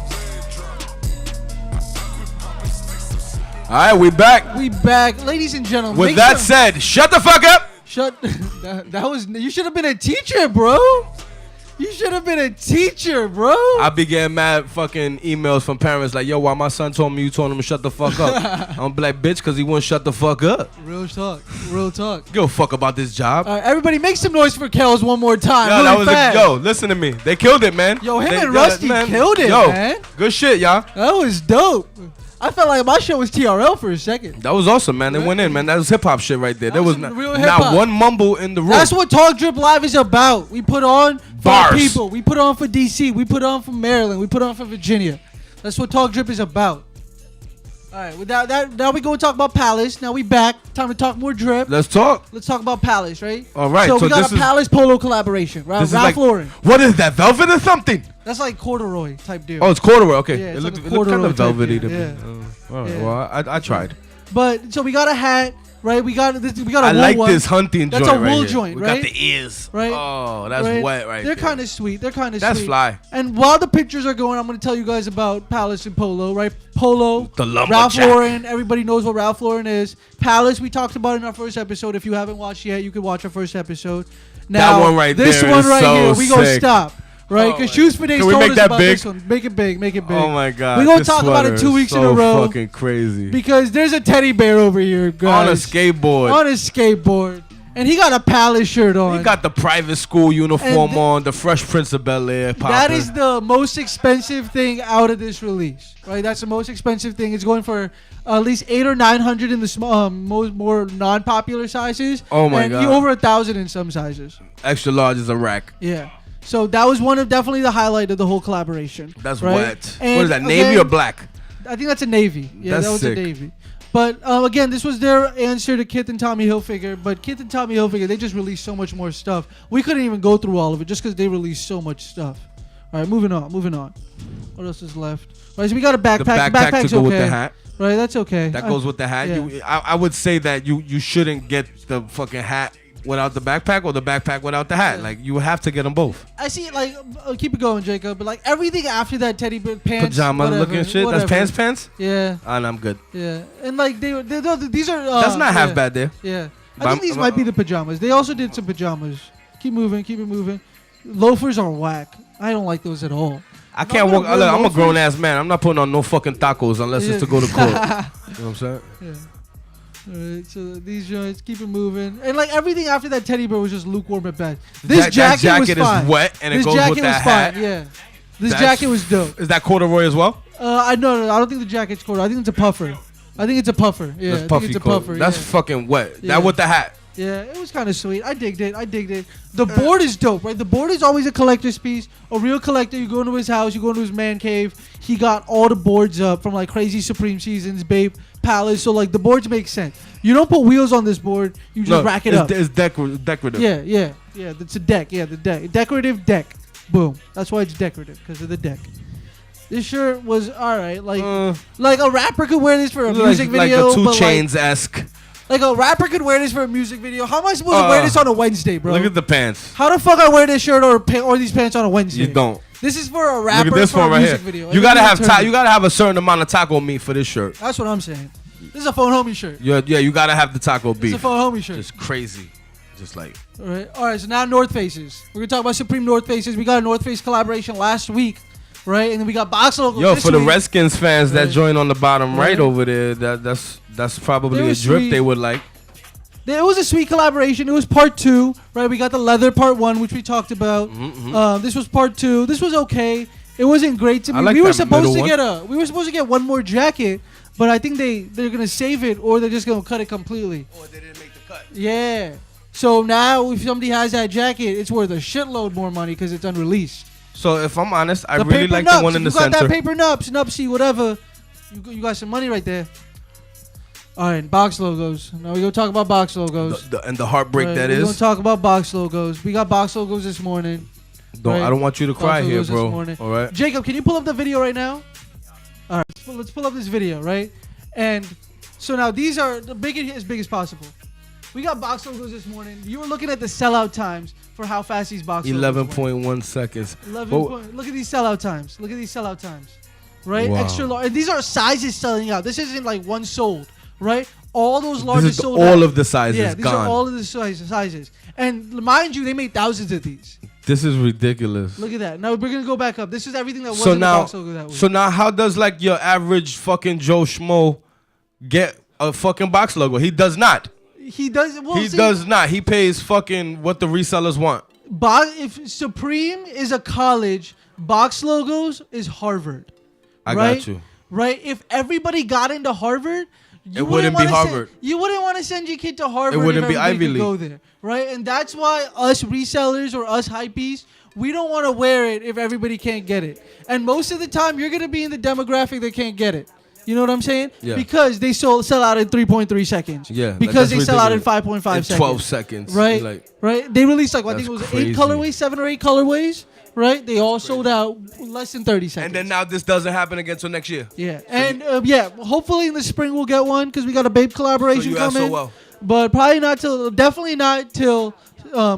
right, we back. We back, ladies and gentlemen. With that said, shut the fuck up. That was. You should have been a teacher, bro. You should have been a teacher, bro. I be getting mad fucking emails from parents like, yo, why my son told me you told him to shut the fuck up? I'm like, bitch, because he wouldn't shut the fuck up. Real talk. Real talk. Give a fuck about this job. All right, everybody make some noise for Kels one more time. Yo, really that was fast. yo, listen to me. They killed it, man. Yo, him They- and Rusty killed it, yo, man. Good shit, y'all. That was dope. I felt like my show was TRL for a second. That was awesome, man. They went in, man. That was hip hop shit right there. There was some not, real not hip-hop. one mumble in the room. That's what Talk Drip Live is about. We put on for Bars. our people. We put on for DC. We put on for Maryland. We put on for Virginia. That's what Talk Drip is about. All right, without that, now we go and talk about Palace. Now we back. Time to talk more drip. Let's talk. Let's talk about Palace, right? All right, So, so we got this a is- Palace Polo collaboration. This is Ralph like- Lauren. What is that? Velvet or something? That's like corduroy type deal. Oh, it's corduroy. Okay, Yeah, it it's looked like a kind of corduroy type velvety to deal, me. yeah. All right, Yeah. well, I tried. But so we got a hat, right? We got this. We got a I wool like one. this hunting That's joint a right wool here. joint, We right? got the ears. Right? Oh, that's Right? wet right They're there. kind of sweet. They're kind of That's sweet. fly. And while the pictures are going, I'm going to tell you guys about Palace and Polo, right? Polo, The lumberjack. Ralph Lauren. Everybody knows what Ralph Lauren is. Palace, we talked about in our first episode. If you haven't watched yet, you can watch our first episode. Now, one right this there one is right so here, we gonna sick. stop. Right, Oh because my- Shoes for Days Can we told make us that about big? this one. Make it big, make it big. Oh my god. We're gonna this talk about it sweater 2 is weeks in so a row. Fucking crazy. Because there's a teddy bear over here, guys. On a skateboard. On his skateboard. And he got a Palace shirt on. He got the private school uniform And on, the Fresh Prince of Bel-Air popping. That is the most expensive thing out of this release, right? That's the most expensive thing. It's going for at least 800 or 900 in the small, more non-popular sizes. Oh my and God. over 1,000 in some sizes. Extra large is a rack. Yeah. So that was one of definitely the highlight of the whole collaboration. That's right? wet. And What is that, navy or again, black? I think that's a navy. Yeah, That's that was sick. a navy. But again, this was their answer to Kith and Tommy Hilfiger. But Kith and Tommy Hilfiger, they just released so much more stuff. We couldn't even go through all of it just because they released so much stuff. All right, moving on. What else is left? All right, so we got a backpack. The backpack Backpack's to go okay. with the hat. Right, that's okay. That goes with the hat. yeah. I would say that you shouldn't get the fucking hat without the backpack or the backpack without the hat. Like, you have to get them both. I see, like, keep it going, Jacob. But like everything after that teddy bear pants, Pajama whatever, looking shit. whatever. That's pants? Yeah, And I'm good. yeah. And like these are. That's not half yeah. bad there. Yeah, But I think these might be the pajamas. They also did some pajamas. Keep it moving. Loafers are whack. I don't like those at all. I can't gonna walk. wear Look, I'm a loafers. grown ass man. I'm not putting on no fucking tacos unless it's to go to court. You know what I'm saying? Yeah. Alright, so these joints, keep it moving. And like everything after that teddy bear was just lukewarm at best. This That jacket was is fine. wet and it This goes jacket with that was hat. fine, yeah. This That's- jacket was dope. Is that corduroy as well? I no, I don't think the jacket's cold. I think it's a puffer. I think it's a puffer. Yeah, That's I puffy think it's a coat. puffer. That's yeah. fucking wet. Yeah. That with the hat. Yeah, it was kind of sweet. I digged it. The board is dope, right? The board is always a collector's piece. A real collector, you go into his house, you go into his man cave. He got all the boards up from like Crazy Supreme Seasons, Babe, Palace. So like the boards make sense. You don't put wheels on this board. You just rack it up. It's decorative. Yeah. It's a deck. Yeah, the deck. Decorative deck. Boom. That's why it's decorative, because of the deck. This shirt was alright. Like a rapper could wear this for a music video. Like a 2 but Chainz-esque. like a rapper could wear this for a music video. How am I supposed to wear this on a Wednesday, bro? Look at the pants. How the fuck I wear this shirt or these pants on a Wednesday? You don't. This is for a rapper. Look at this for one a right music here. video. You It gotta doesn't have turn- you gotta have a certain amount of taco meat for this shirt. That's what I'm saying. This is a phone homie shirt. Yeah, you gotta have the taco It's a beef. phone homie shirt. It's crazy. Just like All right. So now North Faces. We're gonna talk about Supreme North Faces. We got a North Face collaboration last week, right? And then we got box logos. yo, this for the week. Redskins fans that Right. join on the bottom right Right. over there, that's probably They a were drip sweet. they would like. It was a sweet collaboration. It was part 2, right? We got the leather part 1, which we talked about. This was part 2. This was okay. It wasn't great to I me. like We were that supposed to middle get one more jacket, but I think they're gonna save it or they're just gonna cut it completely. Oh, they didn't make the cut. Yeah. So now if somebody has that jacket, it's worth a shitload more money because it's unreleased. So if I'm honest, I The really paper like nups. the one in the you got center. that paper nups, nupsy, whatever. You got some money right there. All right, box logos. Now we gonna talk about box logos. And the heartbreak Right, that we're is. gonna talk about box logos. We got box logos this morning. I don't want you to Box cry here, logos this bro. morning. All right. Jacob, can you pull up the video right now? All right, let's pull up this video, right? And so now these are the as big as possible. We got box logos this morning. You were looking at the sellout times for how fast these box logos went. 11.1 seconds. 11 But- point. Look at these sellout times. right? Wow. Extra large. And these are sizes selling out. This isn't like one sold, right? All those larges This is sold all out. of the sizes Yeah, these gone. are all of the sizes. And mind you, they made thousands of these. This is ridiculous. Look at that. Now we're gonna go back up. This is everything that was So in the now, box logo that week. so now, how does like your average fucking Joe Schmo get a fucking box logo? He does not. He does. Well, He does not. He pays fucking what the resellers want. If Supreme is a college, box logos is Harvard. I right? got you. Right? If everybody got into Harvard, It wouldn't be Harvard. You wouldn't want to send your kid to Harvard. It wouldn't if be everybody Ivy could League. go there, right? And that's why us resellers or us hypebeasts, we don't want to wear it if everybody can't get it. And most of the time, you're gonna be in the demographic that can't get it. You know what I'm saying? Yeah. Because they sell out in 3.3 seconds. Yeah. Because that's they sell out in ridiculous. 5.5 In seconds. 12 seconds. Right. Like, Right. They released like I think it That's was 8 crazy. colorways, 7 or 8 colorways. Right. They all sold out less than 30 seconds. and then now this doesn't happen again till next year. Yeah, and hopefully in the spring we'll get one because we got a Babe collaboration So you coming. SOL. But definitely not till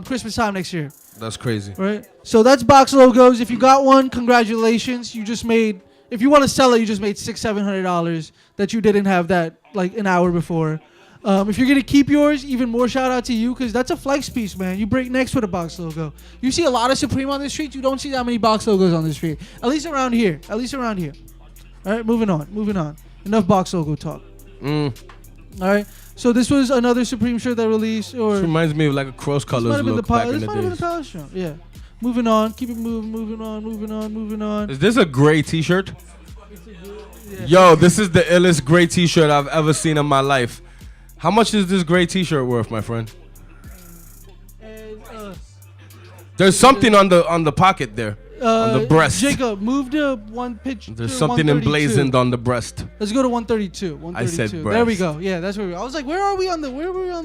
Christmas time next year, That's crazy. right? So that's box logos. If you got one, congratulations. You just made. If you want to sell it, you just made $600-700 that you didn't have that like an hour before. If you're gonna keep yours, even more shout out to you because that's a flex piece, man. You break necks with a box logo. You see a lot of Supreme on the street. You don't see that many box logos on the street. At least around here. All right, moving on. Enough box logo talk. All right. So this was another Supreme shirt that released, or This reminds me of like a cross this colors might have been look the back this in the might have been the days. Palace show. Yeah. Moving on. Keep it moving on. Is this a gray T-shirt? Yo, this is the illest gray T-shirt I've ever seen in my life. How much is this gray T-shirt worth, my friend? And, There's something on the pocket there, on the breast. Jacob, move to one pitch. There's to something 132. emblazoned on the breast. Let's go to 132. I said There we breast. go. Yeah, that's where we. I was like, where were we on the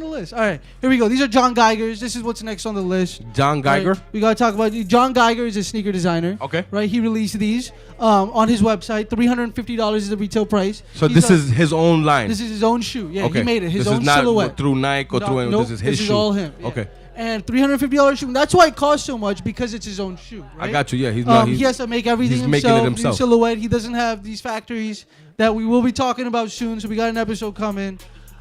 list? All right, here we go. These are John Geiger's. This is what's next on the list. John Geiger? Right, we gotta talk about John Geiger is a sneaker designer. Okay. Right, he released these on his website. $350 is the retail price. So He's this a- is his own line. This is his own shoe. Yeah, Okay. he made it. His This own is not silhouette. through Nike or through anyone. Nope, This is his this shoe. is all him. Yeah. Okay. And $350 shoe. That's why it costs so much because it's his own shoe. Right? I got you. Yeah, he's not. He has to make everything he's himself. making it himself. The silhouette. He doesn't have these factories that we will be talking about soon. So we got an episode coming.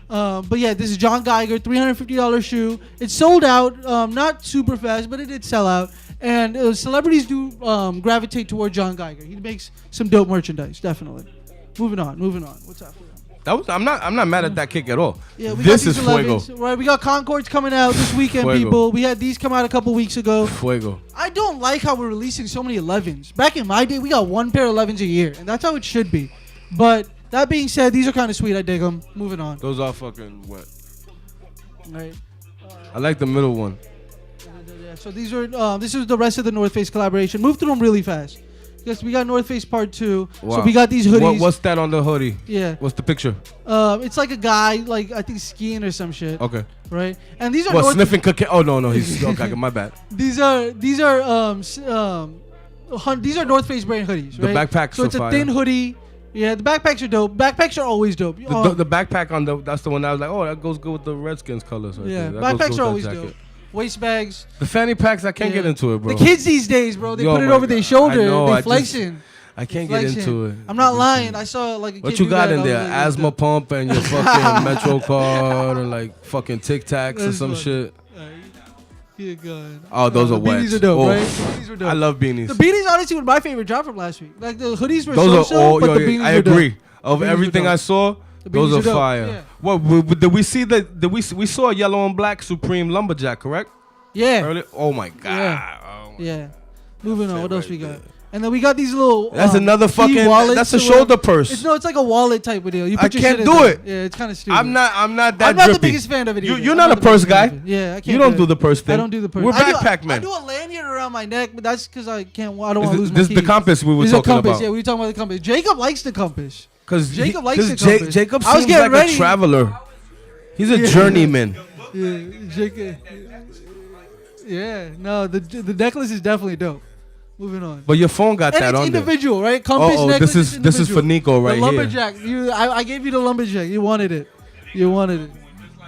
But yeah, this is John Geiger, $350 shoe. It sold out, not super fast, but it did sell out. And celebrities do gravitate toward John Geiger. He makes some dope merchandise, definitely. Moving on. What's after that? I'm not mad at that kick at all. Yeah, we This got is these fuego. 11s, right? We got Concords coming out this weekend, Fuego. people. We had these come out a couple weeks ago. Fuego. I don't like how we're releasing so many 11s. Back in my day, we got one pair of 11s a year, and that's how it should be. But that being said, these are kind of sweet. I dig them. Moving on. Those are fucking wet. Right. I like the middle one. Yeah, so these are this is the rest of the North Face collaboration. Move through them really fast. Because we got North Face Part 2. Wow. So we got these hoodies. What's that on the hoodie? Yeah. What's the picture? It's like a guy, like I think skiing or some shit. Okay. Right. And these are What, North sniffing cocaine? Oh no, he's okay. My bad. These are these are North Face brand hoodies. The Right? backpacks So it's are a fire. thin hoodie. Yeah, the backpacks are dope. Backpacks are always dope. The backpack on that's the one I was like, oh, that goes good with the Redskins colors. Right Yeah, there. That goes backpacks good are with always that jacket. dope. Waist bags. The fanny packs, I can't Yeah. get into it, bro. The kids these days, bro, they Yo, put it my over their God. shoulder. I know, They I just- flexing. I can't Flexing. get into it. I'm not lying. I saw like a kid What you do got that, in and I there? was like, Asthma pump and your fucking Metro card and like fucking Tic Tacs or That's some funny. shit. Keep going. Oh, those are the wet. beanies are dope, Oh. right? The beanies were dope. I love beanies. The beanies honestly were my favorite drop from last week. Like the hoodies were Those so-so, are all. but Yo, the beanies I were dope. agree. Of The beanies were everything dope. I saw, The those beanies are were dope, fire. yeah. What did we see that? We saw a yellow and black Supreme lumberjack, correct? Yeah. Early? Oh my god. Yeah. Oh my Yeah. Moving on. Shit What else right we got? there. And then we got these little. That's another key fucking. wallets That's a or shoulder whatever. purse. It's like a wallet type of deal. You put I your can't shit in do there. it. Yeah, it's kind of stupid. I'm not that I'm not drippy. the biggest fan of it. Either. You're I'm not a the purse biggest fan guy. of it. Yeah, I can't. You don't do the purse thing. I don't do the purse. We're I do- backpack men. I do a lanyard around my neck, but that's because I can't. I don't Is want to it- lose my this is the keys. compass we were This is a talking compass. about. Yeah, we were talking about the compass. Jacob likes the compass. Because Jacob likes the compass. Jacob I was seems getting like ready. a traveler. He's a journeyman. Yeah, Jacob. Yeah, no, the necklace is definitely dope. Moving on. But your phone got And that it's on there. individual, right? Compass Uh-oh, necklace. this is for Nico right the here. lumberjack. I gave you the lumberjack. You wanted it. You wanted it.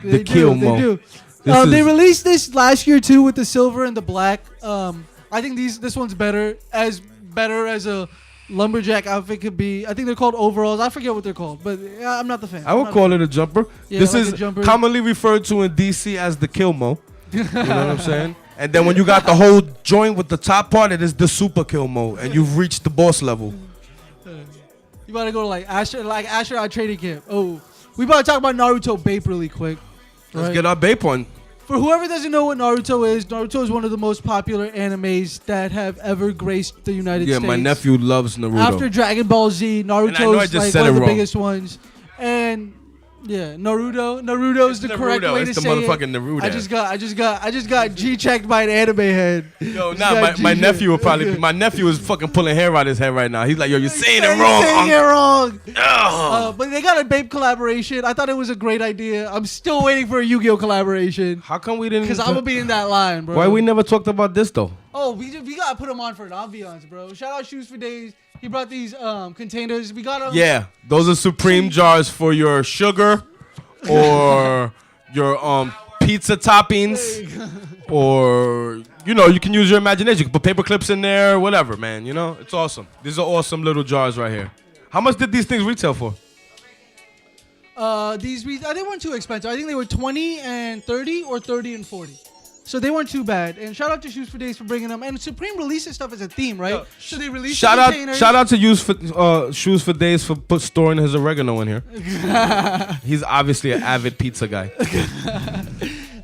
The They kill do. They mo. do. This They is- released this last year too with the silver and the black. I think this one's better as a lumberjack outfit could be. I think they're called overalls. I forget what they're called, but I'm not the fan. I would call it a jumper. Yeah, This like is a jumper. commonly referred to in DC as the Kilmo. You know what I'm saying? And then when you got the whole joint with the top part, it is the super Kilmo, and you've reached the boss level. You about to go to like Asher at training camp. Oh, we about to talk about Naruto Bape really quick. Let's right? get our Bape on. For whoever doesn't know what Naruto is one of the most popular animes that have ever graced the United States. Yeah, my nephew loves Naruto. After Dragon Ball Z, Naruto is like one of the biggest ones. And yeah, Naruto is the correct way to it's the say motherfucking it. Naruto. I just got G-checked by an anime head. Yo, my nephew will probably. My nephew is fucking pulling hair out his head right now. He's like, yo, you're saying it wrong. Saying it wrong. But they got a Bape collaboration. I thought it was a great idea. I'm still waiting for a Yu-Gi-Oh collaboration. How come we didn't? Because I'm gonna be in that line, bro. Why we never talked about this though? Oh, we gotta put him on for an ambiance, bro. Shout out Shoes for Days. He brought these containers. We got them. Yeah, those are Supreme jars for your sugar, or your pizza toppings, or you can use your imagination. You can put paper clips in there, whatever, man. It's awesome. These are awesome little jars right here. How much did these things retail for? They weren't too expensive. I think they were 20 and 30 or 30 and 40. So they weren't too bad. And shout out to Shoes for Days for bringing them. And Supreme releases stuff as a theme, right? Yo, so they released shout containers. out to Shoes for Days for storing his oregano in here. He's obviously an avid pizza guy.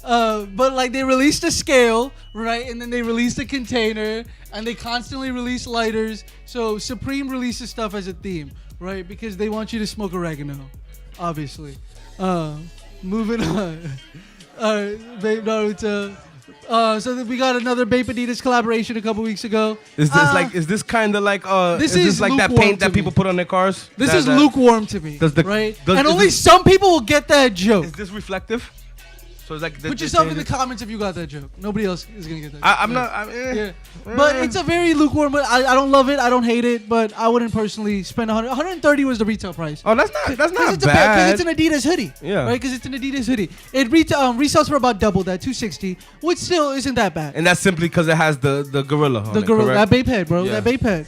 But like they released a scale, right? And then they released a container, and they constantly release lighters. So Supreme releases stuff as a theme, right? Because they want you to smoke oregano, obviously. Moving on. Babe Naruto. So then we got another Bape Adidas collaboration a couple weeks ago. Is this kind of like this is like that paint that people put on their cars? This is lukewarm to me, right? And only some people will get that joke. Is this reflective? So it's like Put yourself in the comments if you got that joke. Nobody else is gonna get that. I'm not. Yeah. But it's a very lukewarm. But I don't love it. I don't hate it. But I wouldn't personally spend 100. 130 was the retail price. Oh, that's not Because bad. it's an Adidas hoodie. Yeah. Right. Because it's an Adidas hoodie. It resells for about double that, 260, which still isn't that bad. And that's simply because it has the gorilla. On the gorilla, correct? that Bape head, bro. Yeah. That Bape head.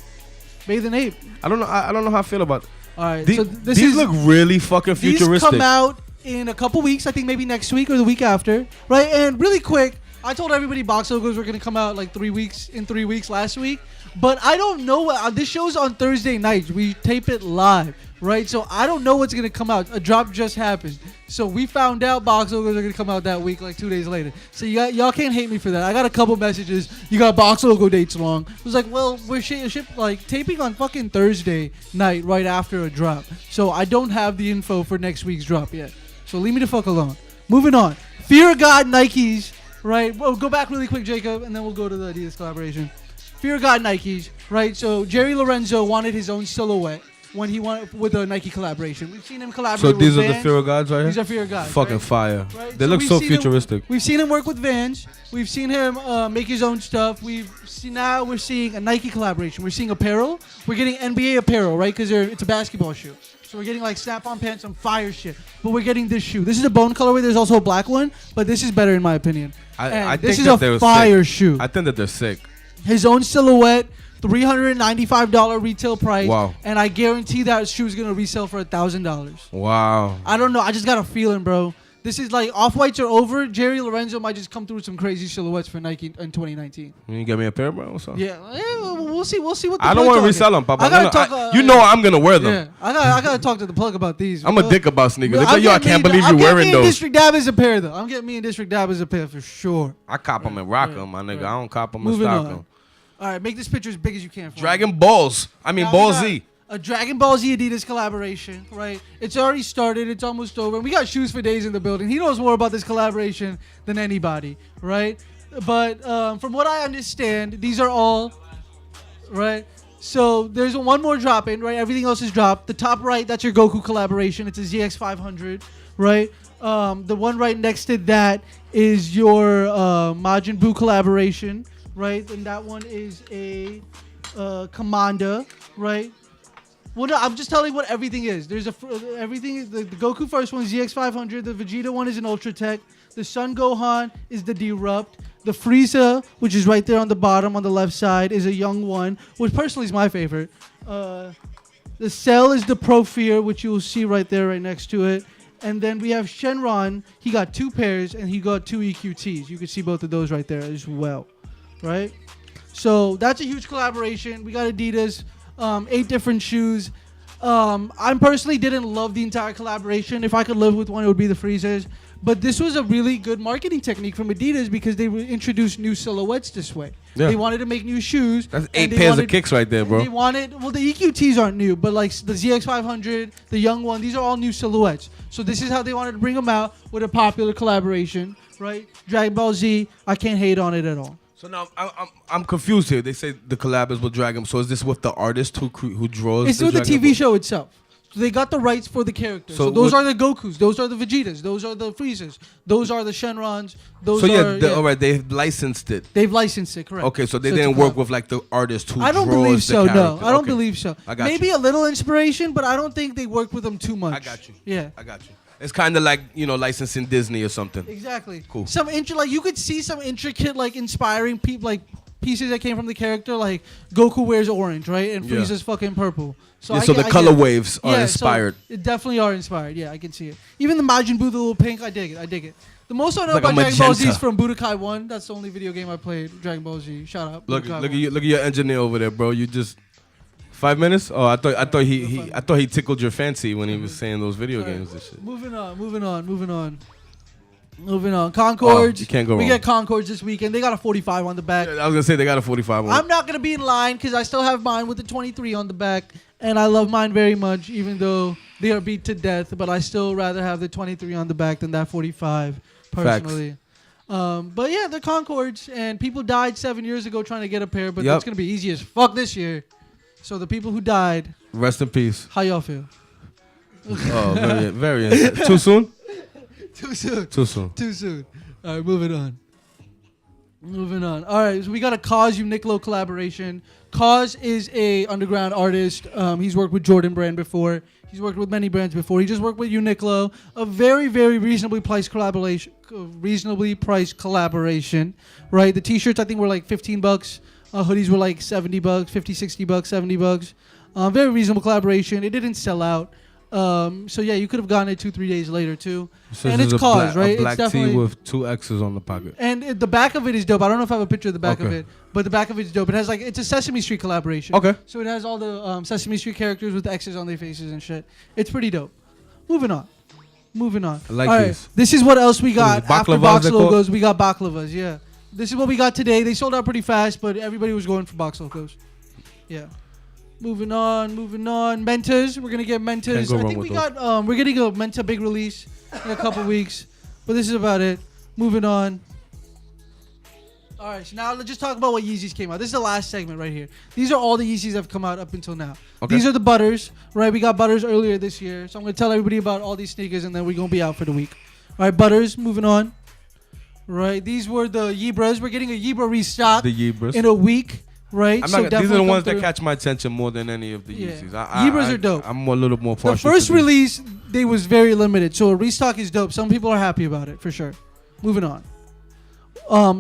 Bathe and ape. I don't know. I don't know how I feel about. All right. So these look really fucking futuristic. These come out in a couple weeks. I think maybe next week or the week after. Right. And really quick, I told everybody box logos were gonna come out like 3 weeks last week. But I don't know. This show's on Thursday nights. We tape it live, right? So I don't know what's gonna come out. A drop just happened, so we found out box logos are gonna come out that week, like 2 days later. So y'all can't hate me for that. I got a couple messages. You got box logo dates long. I was like, well, we're like taping on fucking Thursday night right after a drop, so I don't have the info for next week's drop yet. So leave me the fuck alone. Moving on. Fear of God Nikes, right? Well, go back really quick, Jacob, and then we'll go to the Adidas collaboration. Fear of God Nikes, right? So Jerry Lorenzo wanted his own silhouette when he wanted with a Nike collaboration. We've seen him collaborate So with these are Vans. the Fear of Gods right here? These are Fear of Gods. Fucking right? fire. Right? They look we've so seen futuristic. We've seen him work with Vans. We've seen him make his own stuff. Now we're seeing a Nike collaboration. We're seeing apparel. We're getting NBA apparel, right? Because it's a basketball shoe. So we're getting like snap-on pants, some fire shit. But we're getting this shoe. This is a bone colorway. There's also a black one, but this is better in my opinion. I this think is that a fire shoe. I think that they're sick. His own silhouette, $395 retail price. Wow. And I guarantee that shoe is gonna resell for $1,000. Wow. I don't know. I just got a feeling, bro. This is like off-whites are over. Jerry Lorenzo might just come through with some crazy silhouettes for Nike in 2019. You get me a pair, bro? What's up? Yeah, we'll see. We'll see what the I don't plug want to talking. resell them, Papa. I gotta talk, you know I'm gonna wear them. Yeah, I gotta talk to the plug about these. I'm a dick about sneakers. They I'm say, yo, I getting can't me- believe I'm you're getting wearing me and those. District Dab is a pair, though. I'm getting me and District Dab is a pair for sure. I cop them and rock them, my nigga. I don't cop them and Moving stock on. them. All right, make this picture as big as you can. For Dragon me. Balls. I mean, Now Ball we got Z. A Dragon Ball Z Adidas collaboration, right? It's already started. It's almost over. And we got Shoes for Days in the building. He knows more about this collaboration than anybody, right? But from what I understand, these are all, right? So there's one more drop in, right? Everything else is dropped. The top right, that's your Goku collaboration. It's a ZX500, right? The one right next to that is your Majin Buu collaboration, right? And that one is a Commander, right? Well, no, I'm just telling what everything is. There's everything. The Goku first one is ZX500. The Vegeta one is an Ultra Tech. The Son Gohan is the Derupt. The Frieza, which is right there on the bottom on the left side, is a young one, which personally is my favorite. The Cell is the Pro Fear, which you will see right there, right next to it. And then we have Shenron. He got 2 pairs and he got 2 EQTs. You can see both of those right there as well, right? So that's a huge collaboration. We got Adidas, 8 different shoes. I personally didn't love the entire collaboration. If I could live with one, it would be the Freezers. But this was a really good marketing technique from Adidas because they introduced new silhouettes this way. Yeah. They wanted to make new shoes. That's 8 pairs of kicks right there, bro. They wanted, well, the EQTs aren't new, but like the ZX500, the Young One, these are all new silhouettes. So this is how they wanted to bring them out with a popular collaboration, right? Dragon Ball Z, I can't hate on it at all. So now I'm confused here. They say the collab is with Dragon. So is this with the artist who draws? It's with the TV show itself. So they got the rights for the characters. So those are the Gokus. Those are the Vegetas. Those are the Freezers. Those are the Shenrons. Those all right, they've licensed it. They've licensed it, correct. Okay, so they didn't work with like the artist who I don't draws believe the so, character. no. I don't Okay. believe so. I got Maybe you. a little inspiration, but I don't think they work with them too much. I got you. Yeah. I got you. It's kind of like, licensing Disney or something. Exactly. Cool. Some like you could see some intricate, like inspiring pieces that came from the character, like Goku wears orange, right, and Yeah. Frieza's fucking purple. So So the color waves are so inspired. it definitely are inspired. Yeah, I can see it. Even the Majin Buu, the little pink, I dig it. I dig it. The most I know Like a about Dragon Ball Z is magenta. from Budokai 1. That's the only video game I played. Dragon Ball Z. Shout out. Look Budokai at 1. you, look at your engineer over there, bro. You just 5 minutes? Oh, I thought he tickled your fancy when he was saying those video games and shit. Moving on. Concords. Oh, you can't go We wrong. get Concords this weekend. They got a 45 on the back. I was gonna say they got a 45 on. I'm not going to be in line because I still have mine with the 23 on the back. And I love mine very much, even though they are beat to death. But I still rather have the 23 on the back than that 45, personally. But yeah, they're Concords. And people died 7 years ago trying to get a pair. But it's going to be easy as fuck this year. So the people who died, Rest in peace. how y'all feel? Oh, very, very. Too soon? Too soon. Too soon. Too soon. All right, moving on. All right, so we got a Cause Uniqlo collaboration. Cause is a underground artist. He's worked with Jordan brand before. He's worked with many brands before. He just worked with Uniqlo. A very, very reasonably priced collaboration. Right? The t-shirts I think were like $15. Hoodies were like $70, $50, $60, $70. Very reasonable collaboration. It didn't sell out. So yeah, you could have gotten it 2-3 days later too. And it's Cause, right? A black it's tee with 2 X's on the pocket. And the back of it is dope. I don't know if I have a picture of the back of Okay. it, but the back of it's dope. It has it's a Sesame Street collaboration. Okay. So it has all the Sesame Street characters with X's on their faces and shit. It's pretty dope. Moving on. I like All right, these. this is what else we got. it, After baklavas box they're called? logos, we got baklavas. Yeah. This is what we got today. They sold out pretty fast, but everybody was going for box logos. Yeah. Moving on. Mentas. We're gonna get Can't Mentas. go I wrong think with we got. We're getting a Menta big release in a couple weeks, but this is about it. Moving on. All right. So now let's just talk about what Yeezys came out. This is the last segment right here. These are all the Yeezys that have come out up until now. Okay. These are the Butters. Right. We got Butters earlier this year, so I'm gonna tell everybody about all these sneakers, and then we're gonna be out for the week. All right. Butters. Moving on. Right. These were the Yebras. We're getting a Yebra restock The Yebras. in a week. Right. These are the definitely ones come that through. catch my attention more than any of the Yeah. Yeezys. Yebras are dope. I'm a little more partial. The first to these. release, they was very limited, so a restock is dope. Some people are happy about it for sure. Moving on.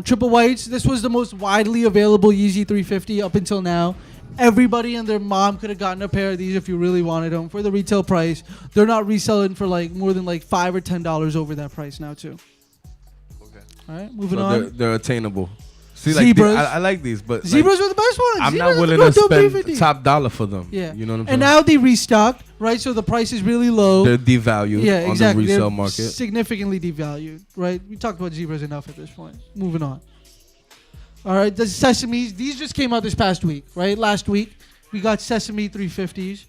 Triple whites. This was the most widely available Yeezy 350 up until now. Everybody and their mom could have gotten a pair of these if you really wanted them for the retail price. They're not reselling for like more than like $5 or $10 over that price now too. Okay. All right, moving So on. they're attainable. See, like Zebras. I like these, but Zebras are the best ones. I'm Zebras not are willing the to dope spend 350. top dollar for them. Yeah. You know what I'm saying? And now they restocked, right? So the price is really low. They're devalued Yeah, on exactly. the resale They're market. significantly devalued, right? We talked about Zebras enough at this point. Moving on. All right, the Sesames. These just came out this past week, right? Last week, we got Sesame 350s,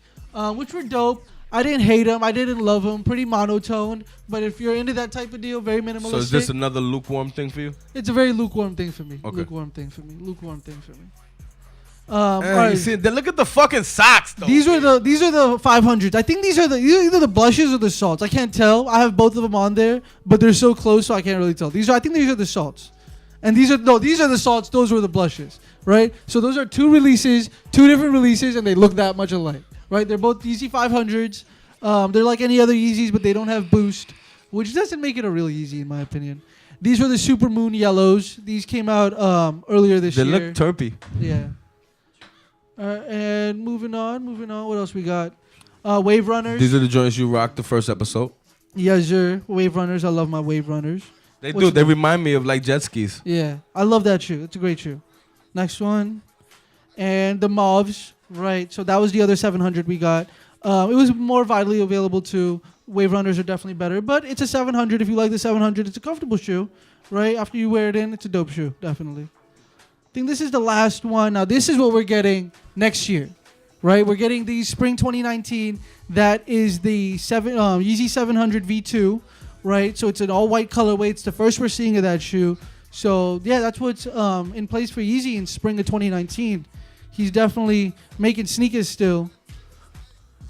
which were dope. I didn't hate them. I didn't love them. Pretty monotone. But if you're into that type of deal, very minimalistic. So is this another lukewarm thing for you? It's a very lukewarm thing for me. Okay. Lukewarm thing for me. All all right. You see, then look at the fucking socks, though. These are the 500s. I think these are either the blushes or the salts. I can't tell. I have both of them on there, but they're so close, so I can't really tell. I think these are the salts, and these are the salts. Those were the blushes, right? So those are two different releases, and they look that much alike, right? They're both Yeezy 500s. They're like any other Yeezys, but they don't have boost, which doesn't make it a real Yeezy in my opinion. These were the Super Moon Yellows. These came out earlier this They year. look terpy. Yeah. And moving on. What else we got? Wave Runners. These are the joints you rocked the first episode. Yes, sir. Wave Runners. I love my Wave Runners. They What's do. They next? remind me of like jet skis. Yeah, I love that shoe. It's a great shoe. Next one. And the Mauves. Right. So that was the other 700 we got. It was more widely available too. Wave Runners are definitely better. But it's a 700. If you like the 700, it's a comfortable shoe. Right? After you wear it in, it's a dope shoe. Definitely. I think this is the last one. Now, this is what we're getting next year. Right? We're getting the Spring 2019. That is the Yeezy 700 V2. Right? So it's an all-white colorway. It's the first we're seeing of that shoe. So, yeah, that's what's in place for Yeezy in spring of 2019. He's definitely making sneakers still.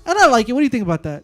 And I like it. What do you think about that?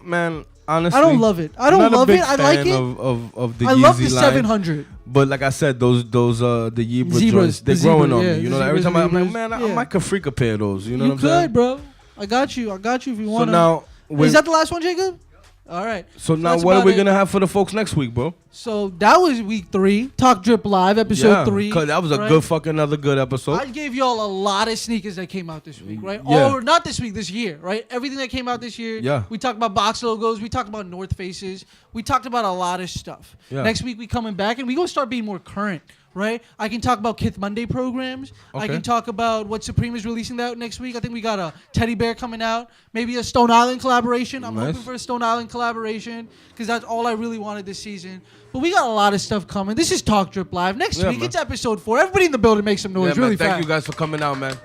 Man, honestly. I don't love it. I don't love it. I like it. Of the I Yeezy love the line. 700. But like I said, the Zebras Zebras, joints, they're the growing zebra, on yeah, me. You the know, every zebras, time I'm like, zebras, man, I yeah. might could freak a pair of those. You know You what I'm saying? could, bro. I got you if you want to. So now, Is that the last one, Jacob? All right. So now, that's what are about we it. gonna have for the folks next week, bro? So that was week 3. Talk Drip Live, episode 3. Cause that was a right? good fucking another good episode. I gave y'all a lot of sneakers that came out this week, right? Yeah. Or not this week, this year, right? Everything that came out this year. Yeah. We talked about box logos. We talked about North Faces. We talked about a lot of stuff. Yeah. Next week we coming back and we gonna start being more current, right? I can talk about Kith Monday programs. I Okay. can talk about what Supreme is releasing out next week. I think we got a Teddy Bear coming out. Maybe a Stone Island collaboration. I'm Nice. hoping for a Stone Island collaboration because that's all I really wanted this season. But we got a lot of stuff coming. This is Talk Drip Live. Next Yeah, week, man. it's episode 4. Everybody in the building make some noise Yeah, man, really thank fast. you guys for coming out, man.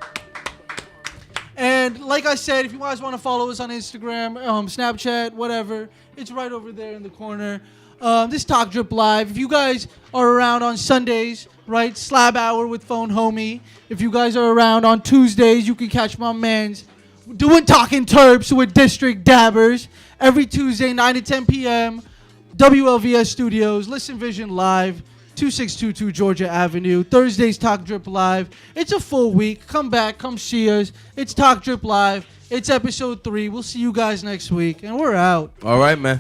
And like I said, if you guys want to follow us on Instagram, Snapchat, whatever, it's right over there in the corner. This Talk Drip Live. If you guys are around on Sundays, right, Slab Hour with Phone Homie. If you guys are around on Tuesdays, you can catch my mans doing Talking Terps with District Dabbers every Tuesday, 9 to 10 p.m. WLVS Studios, Listen Vision Live, 2622 Georgia Avenue. Thursdays, Talk Drip Live. It's a full week. Come back. Come see us. It's Talk Drip Live. It's episode 3. We'll see you guys next week. And we're out. All right, man.